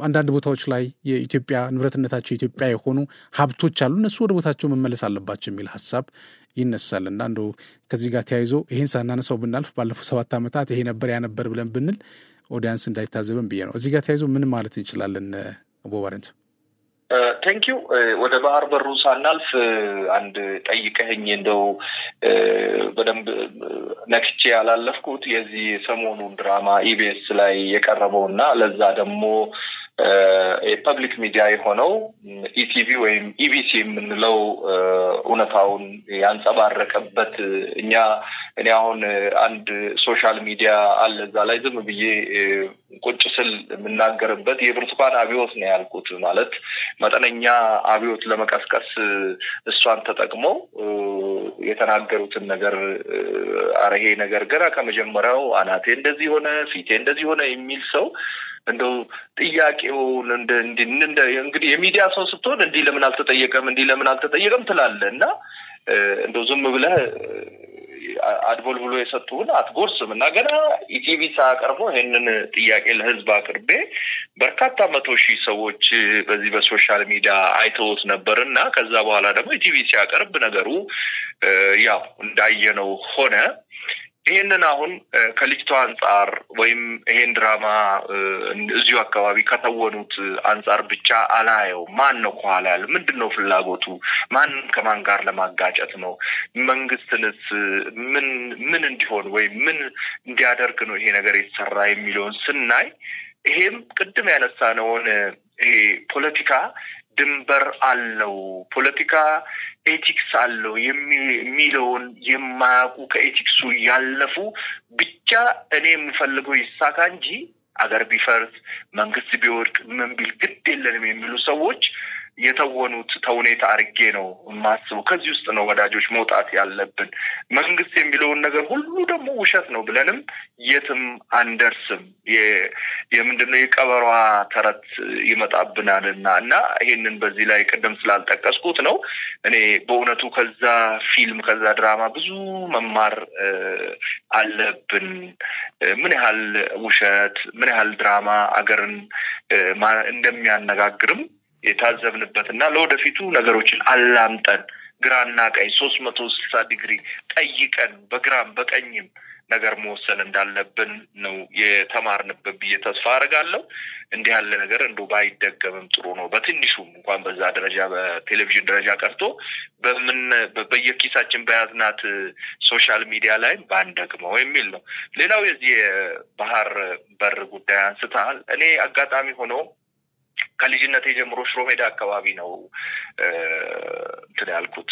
አንዳንድ ቦታዎች ላይ የኢትዮጵያ ንብረትነታቸው ኢትዮጵያ የሆኑ ሀብቶች አሉ እነሱ ወደ ቦታቸው መመለስ አለባቸው የሚል ሐሳብ ይነሳልና እንደው ከዚህ ጋር ተያይዞ ይሄን ሳናነሳው ብናልፍ ባለፈው 7 ዓመታት ይሄ ነበር ያ ነበር ብለን ብንል ኦዲያንስ እንዳይታዘበን ብዬ ነው እዚህ ጋር ተያይዞ ምን ማለት እንችላለን አቦባረንት Thank you ወደ ባህር በሩ ሳናልፍ አንድ ጠይቀኝ እንደው በደንብ ነክቼ ያላለፍኩት የዚህ ሰሞኑን ድራማ ኢቢኤስ ላይ የቀረበውና ለዛ ደግሞ ፐብሊክ ሚዲያ የሆነው ኢቲቪ ወይም ኢቢሲ የምንለው እውነታውን ያንጸባረቀበት እኔ አሁን አንድ ሶሻል ሚዲያ አለ እዛ ላይ ዝም ብዬ ቁጭ ስል የምናገርበት የብርቱካን አብዮት ነው ያልኩት ማለት መጠነኛ አብዮት ለመቀስቀስ እሷን ተጠቅመው የተናገሩትን ነገር አረሄ ነገር ገና ከመጀመሪያው አናቴ እንደዚህ ሆነ ፊቴ እንደዚህ ሆነ የሚል ሰው እንደው ጥያቄውን እንግዲህ የሚዲያ ሰው ስትሆን እንዲህ ለምን አልተጠየቀም ትላለና እንደው ዝም ብለህ አድቦል ብሎ የሰጡን አትጎርስም እና ገና ኢቲቪ ሳቀርቦ ይሄንን ጥያቄ ለህዝብ አቅርቤ በርካታ 100,000 ሰዎች በዚህ በሶሻል ሚዲያ አይተውት ነበርና ከዛ በኋላ ደግሞ ኢቲቪ ሲያቀርብ ነገሩ ያው እንዳየነው ሆነ ይሄንን አሁን ከልጅቷ አንፃር ወይም ይሄን ድራማ እዚሁ አካባቢ ከተወኑት አንፃር ብቻ አላየው ማን ነው ኋላ ያለ ምንድነው ፍላጎቱ ማን ከማን ጋር ለማጋጨት ነው መንግስትንስ ምን እንዲሆን ወይ ምን እንዲያደርግ ነው ይሄ ነገር የተሰራ የሚለውን ስናይ ይሄም ቅድም ያነሳነውን ይሄ ፖለቲካ ድንበር አለው ፖለቲካ ኤቲክስ አለው የሚለውን የማያውቁ ከኤቲክሱ ያለፉ ብቻ እኔ የምፈልገው ይሳካ እንጂ አገር ቢፈርስ መንግስት ቢወድቅ ምን ቢል ግድ የለንም የሚሉ ሰዎች የተወኑት ተውኔት አርጌ ነው ማስቡ ከዚህ ውስጥ ነው ወዳጆች መውጣት ያለብን መንግስት የሚለውን ነገር ሁሉ ደግሞ ውሸት ነው ብለንም የትም አንደርስም የምንድነው የቀበሯ ተረት ይመጣብናልና እና ይሄንን በዚህ ላይ ቀደም ስላልጠቀስኩት ነው እኔ በእውነቱ ከዛ ፊልም ከዛ ድራማ ብዙ መማር አለብን ምን ያህል ውሸት ምን ያህል ድራማ አገርን እንደሚያነጋግርም የታዘብንበትና ለወደፊቱ ነገሮችን አላምጠን ግራና ቀኝ 360 ዲግሪ ጠይቀን በግራም በቀኝም ነገር መወሰን እንዳለብን ነው የተማርንበት ብዬ ተስፋ አደርጋለሁ እንዲህ ያለ ነገር እንደው ባይደገምም ጥሩ ነው በትንሹም እንኳን በዛ ደረጃ በቴሌቪዥን ደረጃ ቀርቶ በየኪሳችን በያዝናት ሶሻል ሚዲያ ላይ ባንደግመው የሚል ነው ሌላው የዚህ ባህር በር ጉዳይ አንስታል እኔ አጋጣሚ ሆኖ ከልጅነቴ ጀምሮ ሽሮሜዳ አካባቢ ነው ያልኩት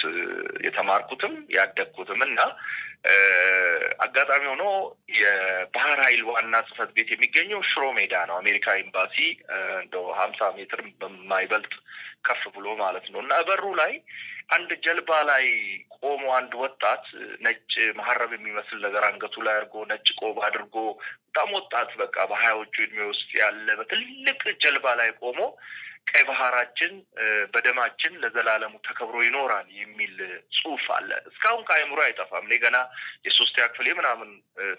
የተማርኩትም ያደግኩትምና አጋጣሚ ሆኖ የባህር ኃይል ዋና ጽፈት ቤት የሚገኘው ሽሮሜዳ ነው አሜሪካ ኤምባሲ እንደው 50 ሜትር በማይበልጥ ከፍ ብሎ ማለት ነውና በሩ ላይ አንድ ጀልባ ላይ ቆሞ አንድ ወጣት ነጭ መሐረብ የሚመስል ነገር አንገቱ ላይ አድርጎ ነጭ ቆብ አድርጎ በጣም ወጣት በቃ በሃያዎቹ እድሜ ውስጥ ያለ በትልቅ ጀልባ ላይ ቆሞ ቀይ ባህራችን በደማችን ለዘላለሙ ተከብሮ ይኖራል የሚል ጽሑፍ አለ። እስካሁን ከአይምሮ አይጠፋም። እኔ ገና የ3ኛ ክፍል ምናምን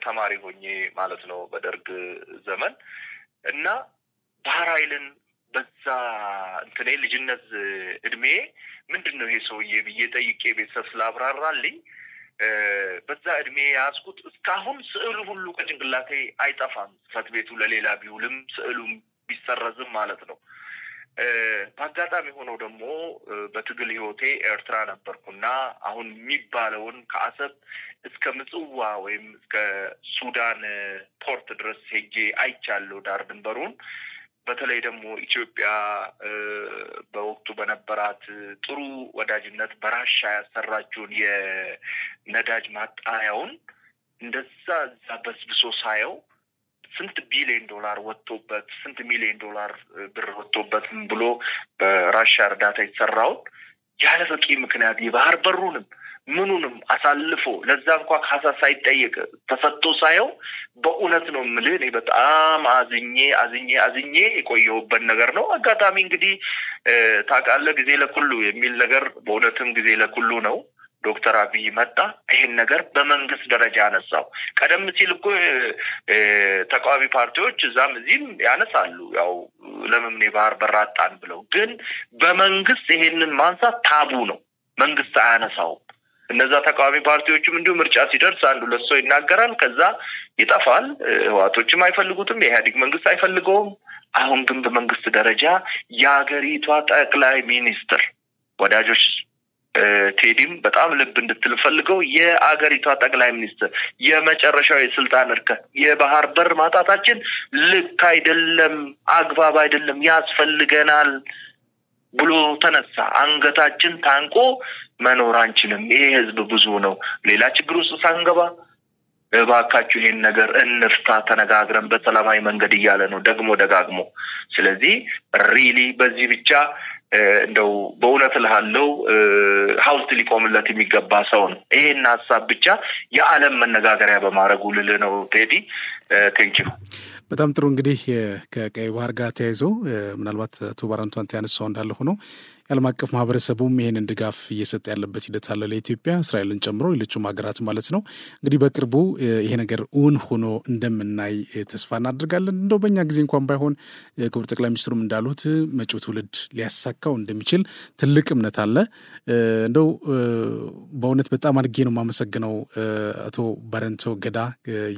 ተማሪ ሆኜ ማለት ነው በደርግ ዘመን እና ባህር ኃይልን በዛ እንትኔ ልጅነት እድሜ ምንድነው ይሄ ሰውዬ ብዬ ጠይቄ ቤተሰብ ስላብራራልኝ በዛ እድሜ ያስኩት እስካሁን ስዕሉ ሁሉ ከጭንቅላቴ አይጠፋም። ጽሕፈት ቤቱ ለሌላ ቢውልም ስዕሉም ቢሰረዝም ማለት ነው። በአጋጣሚ ሆኖ ደግሞ በትግል ህይወቴ ኤርትራ ነበርኩና አሁን የሚባለውን ከአሰብ እስከ ምጽዋ ወይም እስከ ሱዳን ፖርት ድረስ ሄጄ አይቻለሁ ዳር ድንበሩን። በተለይ ደግሞ ኢትዮጵያ በወቅቱ በነበራት ጥሩ ወዳጅነት በራሻ ያሰራችውን የነዳጅ ማጣሪያውን እንደዛ በስብሶ ሳየው ስንት ቢሊዮን ዶላር ወጥቶበት ስንት ሚሊዮን ዶላር ብር ወጥቶበት ብሎ በራሻ እርዳታ የተሰራው ያለ በቂ ምክንያት የባህር በሩንም ምኑንም አሳልፎ ለዛ እንኳን ካሳ ሳይጠየቅ ተፈቶ ሳየው በእውነት ነው የምልህ እኔ በጣም አዝኜ የቆየሁበት ነገር ነው። አጋጣሚ እንግዲህ ታውቃለህ ጊዜ ለኩሉ የሚል ነገር በእውነትም ጊዜ ለኩሉ ነው። ዶክተር አብይ መጣ ይሄን ነገር በመንግስት ደረጃ አነሳው። ቀደም ሲል እኮ ተቃዋሚ ፓርቲዎች እዛም እዚህም ያነሳሉ ያው ለምን የባህር በር አጣን ብለው፣ ግን በመንግስት ይሄንን ማንሳት ታቡ ነው። መንግስት አያነሳው። እነዛ ተቃዋሚ ፓርቲዎችም እንዲሁ ምርጫ ሲደርስ አንዱ ለሶ ይናገራል ከዛ ይጠፋል። ህዋቶችም አይፈልጉትም፣ የኢህአዴግ መንግስት አይፈልገውም። አሁን ግን በመንግስት ደረጃ የሀገሪቷ ጠቅላይ ሚኒስትር ወዳጆች ቴዲም በጣም ልብ እንድትልፈልገው የአገሪቷ ጠቅላይ ሚኒስትር የመጨረሻው የስልጣን እርከን የባህር በር ማጣታችን ልክ አይደለም፣ አግባብ አይደለም፣ ያስፈልገናል ብሎ ተነሳ። አንገታችን ታንቆ መኖር አንችልም፣ ይሄ ህዝብ ብዙ ነው፣ ሌላ ችግር ውስጥ ሳንገባ እባካችሁ ይሄን ነገር እንፍታ ተነጋግረን በሰላማዊ መንገድ እያለ ነው ደግሞ ደጋግሞ። ስለዚህ ሪሊ በዚህ ብቻ እንደው በእውነት ለሃለው ሀውልት ሊቆምለት የሚገባ ሰው ነው። ይሄን ሐሳብ ብቻ የዓለም መነጋገሪያ በማድረጉ ልልህ ነው ቴዲ። ቴንኪው። በጣም ጥሩ። እንግዲህ ከቀይ ባህር ጋር ተያይዞ ምናልባት አቶ ባረንቱ አንተ ያነሳው እንዳለ ሆኖ የዓለም አቀፍ ማህበረሰቡም ይሄንን ድጋፍ እየሰጠ ያለበት ሂደት አለ ለኢትዮጵያ፣ እስራኤልን ጨምሮ ሌሎችም ሀገራት ማለት ነው። እንግዲህ በቅርቡ ይሄ ነገር እውን ሆኖ እንደምናይ ተስፋ እናደርጋለን። እንደው በእኛ ጊዜ እንኳን ባይሆን ክቡር ጠቅላይ ሚኒስትሩም እንዳሉት መጪው ትውልድ ሊያሳካው እንደሚችል ትልቅ እምነት አለ። እንደው በእውነት በጣም አድርጌ ነው የማመሰግነው አቶ ባረንቱ ገዳ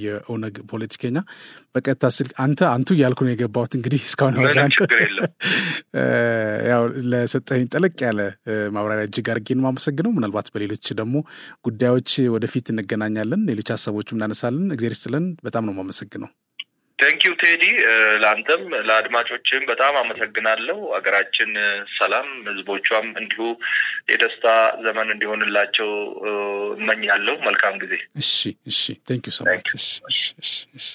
የኦነግ ፖለቲከኛ። በቀጥታ ስልክ አንቱ እያልኩ ነው የገባሁት። እንግዲህ እስካሁን ያው ለሰጠኝ ጠለቅ ያለ ማብራሪያ እጅግ አድርጌ ነው የማመሰግነው። ምናልባት በሌሎች ደግሞ ጉዳዮች ወደፊት እንገናኛለን፣ ሌሎች ሀሳቦችም እናነሳለን። እግዚአብሔር ይስጥልን። በጣም ነው የማመሰግነው። ቴንኪው ቴዲ። ለአንተም ለአድማጮችም በጣም አመሰግናለሁ። አገራችን ሰላም፣ ህዝቦቿም እንዲሁ የደስታ ዘመን እንዲሆንላቸው እመኛለሁ። መልካም ጊዜ። እሺ ቴንኪው ሶ ማች። እሺ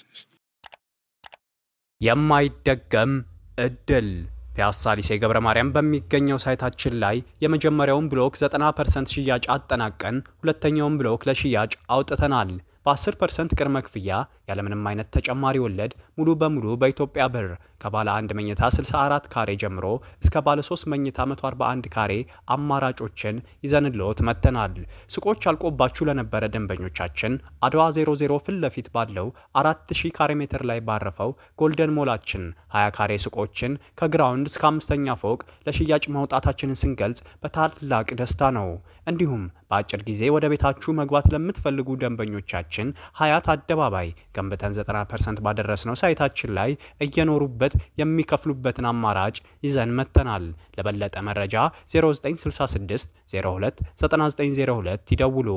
የማይደገም እድል ፒያሳ ሊሴ ገብረ ማርያም በሚገኘው ሳይታችን ላይ የመጀመሪያውን ብሎክ 90% ሽያጭ አጠናቀን ሁለተኛውን ብሎክ ለሽያጭ አውጥተናል። በ10% ቅድመ ክፍያ ያለምንም አይነት ተጨማሪ ወለድ ሙሉ በሙሉ በኢትዮጵያ ብር ከባለ 1 መኝታ 64 ካሬ ጀምሮ እስከ ባለ 3 መኝታ 141 ካሬ አማራጮችን ይዘንልዎት መተናል። ሱቆች አልቆባችሁ ለነበረ ደንበኞቻችን አድዋ 00 ፊት ለፊት ባለው 4000 ካሬ ሜትር ላይ ባረፈው ጎልደን ሞላችን 20 ካሬ ሱቆችን ከግራውንድ እስከ 5ኛ ፎቅ ለሽያጭ ማውጣታችንን ስንገልጽ በታላቅ ደስታ ነው። እንዲሁም በአጭር ጊዜ ወደ ቤታችሁ መግባት ለምትፈልጉ ደንበኞቻችን ሀያት አደባባይ ገንብተን 90% ባደረስነው ሳይታችን ላይ እየኖሩበት የሚከፍሉበትን አማራጭ ይዘን መተናል። ለበለጠ መረጃ 0966 02 9902 ይደውሉ።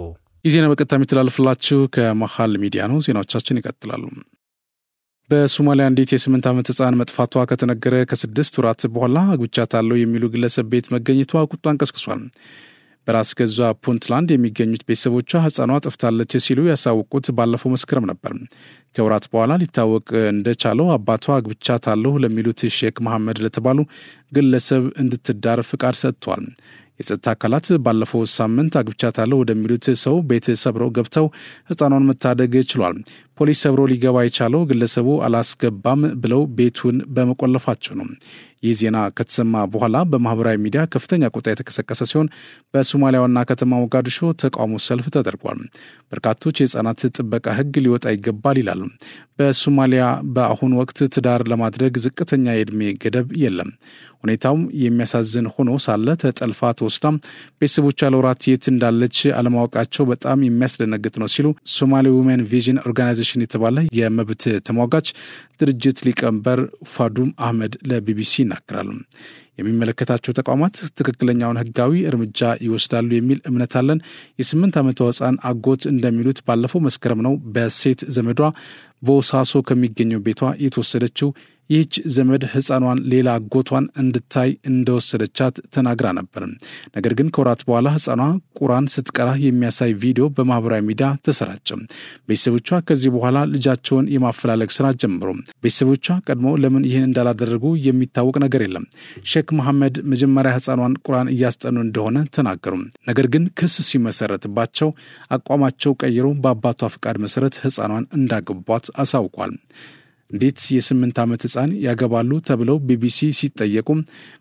የዜና በቀጥታ የሚተላለፍላችሁ ከመሃል ሚዲያ ነው። ዜናዎቻችን ይቀጥላሉ። በሶማሊያ አንዲት የ8 ዓመት ህፃን መጥፋቷ ከተነገረ ከ6 ወራት በኋላ አግብቻታለሁ የሚሉ ግለሰብ ቤት መገኘቷ ቁጣን ቀስቅሷል። በራስ ገዟ ፑንትላንድ የሚገኙት ቤተሰቦቿ ህፃኗ ጠፍታለች ሲሉ ያሳወቁት ባለፈው መስከረም ነበር። ከወራት በኋላ ሊታወቅ እንደቻለው አባቷ አግብቻታለሁ ለሚሉት ሼክ መሐመድ ለተባሉ ግለሰብ እንድትዳር ፍቃድ ሰጥቷል። የጸጥታ አካላት ባለፈው ሳምንት አግብቻታለሁ ወደሚሉት ሰው ቤት ሰብረው ገብተው ህፃኗን መታደግ ችሏል። ፖሊስ ሰብሮ ሊገባ የቻለው ግለሰቡ አላስገባም ብለው ቤቱን በመቆለፋቸው ነው። ይህ ዜና ከተሰማ በኋላ በማህበራዊ ሚዲያ ከፍተኛ ቁጣ የተቀሰቀሰ ሲሆን በሶማሊያ ዋና ከተማ ሞጋዲሾ ተቃውሞ ሰልፍ ተደርጓል። በርካቶች የህፃናት ጥበቃ ህግ ሊወጣ ይገባል ይላሉ። በሶማሊያ በአሁኑ ወቅት ትዳር ለማድረግ ዝቅተኛ የዕድሜ ገደብ የለም። ሁኔታውም የሚያሳዝን ሆኖ ሳለ ተጠልፋ ተወስዳ ቤተሰቦቿ ለወራት የት እንዳለች አለማወቃቸው በጣም የሚያስደነግጥ ነው ሲሉ ሶማሊ ውሜን ቪዥን ኦርጋናይዜሽን የተባለ የመብት ተሟጋች ድርጅት ሊቀመንበር ፋዱም አህመድ ለቢቢሲ ይናገራሉ። የሚመለከታቸው ተቋማት ትክክለኛውን ህጋዊ እርምጃ ይወስዳሉ የሚል እምነት አለን። የ8 ዓመቷ ህፃን አጎት እንደሚሉት ባለፈው መስከረም ነው በሴት ዘመዷ በወሳሶ ከሚገኘው ቤቷ የተወሰደችው። ይህች ዘመድ ህፃኗን ሌላ አጎቷን እንድታይ እንደወሰደቻት ተናግራ ነበር። ነገር ግን ከወራት በኋላ ህፃኗ ቁርአን ስትቀራ የሚያሳይ ቪዲዮ በማህበራዊ ሚዲያ ተሰራጨ። ቤተሰቦቿ ከዚህ በኋላ ልጃቸውን የማፈላለግ ስራ ጀመሩ። ቤተሰቦቿ ቀድሞ ለምን ይህን እንዳላደረጉ የሚታወቅ ነገር የለም። ሼክ መሐመድ መጀመሪያ ህፃኗን ቁርአን እያስጠኑ እንደሆነ ተናገሩ። ነገር ግን ክስ ሲመሰረትባቸው አቋማቸው ቀይሮ በአባቷ ፍቃድ መሰረት ህፃኗን እንዳገቧት አሳውቋል። እንዴት የ8 ዓመት ህፃን ያገባሉ ተብለው ቢቢሲ ሲጠየቁ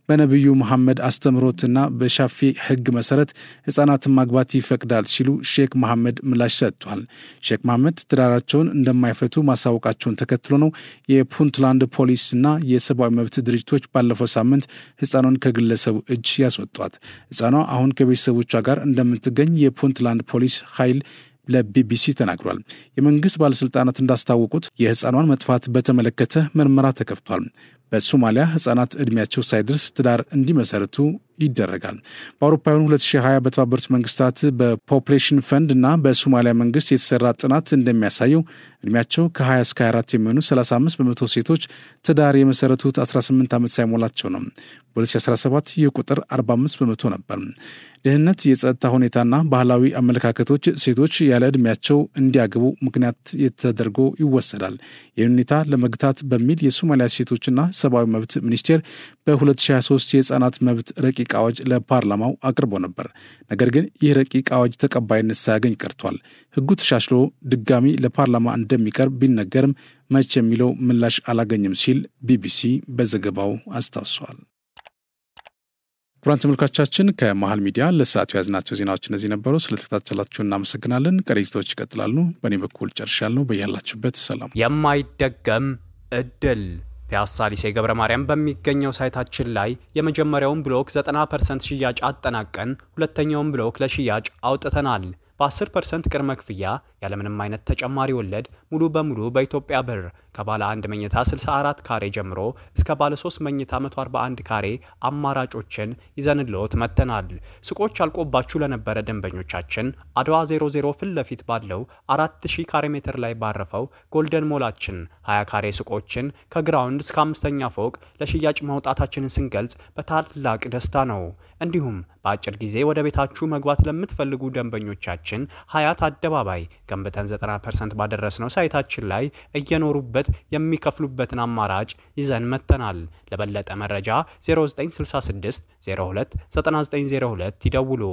በነብዩ መሐመድ አስተምሮትና በሻፊ ህግ መሰረት ህፃናትን ማግባት ይፈቅዳል ሲሉ ሼክ መሐመድ ምላሽ ሰጥቷል። ሼክ መሐመድ ትዳራቸውን እንደማይፈቱ ማሳወቃቸውን ተከትሎ ነው የፑንትላንድ ፖሊስና የሰብአዊ መብት ድርጅቶች ባለፈው ሳምንት ህፃኗን ከግለሰቡ እጅ ያስወጧት። ህፃኗ አሁን ከቤተሰቦቿ ጋር እንደምትገኝ የፑንትላንድ ፖሊስ ኃይል ለቢቢሲ ተናግሯል። የመንግስት ባለስልጣናት እንዳስታወቁት የህፃኗን መጥፋት በተመለከተ ምርመራ ተከፍቷል። በሶማሊያ ህፃናት እድሜያቸው ሳይደርስ ትዳር እንዲመሰርቱ ይደረጋል። በአውሮፓውያኑ 2020 በተባበሩት መንግስታት በፖፑሌሽን ፈንድ እና በሶማሊያ መንግስት የተሰራ ጥናት እንደሚያሳየው እድሜያቸው ከ20 እስከ 24 የሚሆኑ 35% ሴቶች ትዳር የመሰረቱት 18 ዓመት ሳይሞላቸው ነው። በ2017 ይህ ቁጥር 45% ነበር። ድህነት፣ የጸጥታ ሁኔታና ባህላዊ አመለካከቶች ሴቶች ያለ እድሜያቸው እንዲያገቡ ምክንያት ተደርጎ ይወሰዳል። ይህን ሁኔታ ለመግታት በሚል የሶማሊያ ሴቶችና ሰብአዊ መብት ሚኒስቴር በ2023 የህፃናት መብት ረቂቅ አዋጅ ለፓርላማው አቅርቦ ነበር። ነገር ግን ይህ ረቂቅ አዋጅ ተቀባይነት ሳያገኝ ቀርቷል። ህጉ ተሻሽሎ ድጋሚ ለፓርላማ እንደሚቀርብ ቢነገርም መቼ የሚለው ምላሽ አላገኘም ሲል ቢቢሲ በዘገባው አስታውሷል። ክቡራን ተመልካቾቻችን ከመሃል ሚዲያ ለሰዓቱ ያዝናቸው ዜናዎች እነዚህ ነበሩ። ስለተከታተላችሁ እናመሰግናለን። ቀሪ ዝግጅቶች ይቀጥላሉ። በእኔ በኩል ጨርሻለሁ። በያላችሁበት ሰላም። የማይደገም እድል ፒያሳ ሊሴ ገብረ ማርያም በሚገኘው ሳይታችን ላይ የመጀመሪያውን ብሎክ 90% ሽያጭ አጠናቀን ሁለተኛውን ብሎክ ለሽያጭ አውጥተናል። በ10% ቅድመ ክፍያ ያለምንም አይነት ተጨማሪ ወለድ ሙሉ በሙሉ በኢትዮጵያ ብር ከባለ 1 መኝታ 64 ካሬ ጀምሮ እስከ ባለ 3 መኝታ 141 ካሬ አማራጮችን ይዘንልዎት መጥተናል። ሱቆች አልቆባችሁ ለነበረ ደንበኞቻችን አድዋ 00 ፊት ለፊት ባለው 4000 ካሬ ሜትር ላይ ባረፈው ጎልደን ሞላችን 20 ካሬ ሱቆችን ከግራውንድ እስከ 5ኛ ፎቅ ለሽያጭ ማውጣታችንን ስንገልጽ በታላቅ ደስታ ነው። እንዲሁም በአጭር ጊዜ ወደ ቤታችሁ መግባት ለምትፈልጉ ደንበኞቻችን ሀያት አደባባይ ገንብተን 90% ባደረስነው ሳይታችን ላይ እየኖሩበት የሚከፍሉበትን አማራጭ ይዘን መጥተናል። ለበለጠ መረጃ 0966 02 9902 ይደውሉ።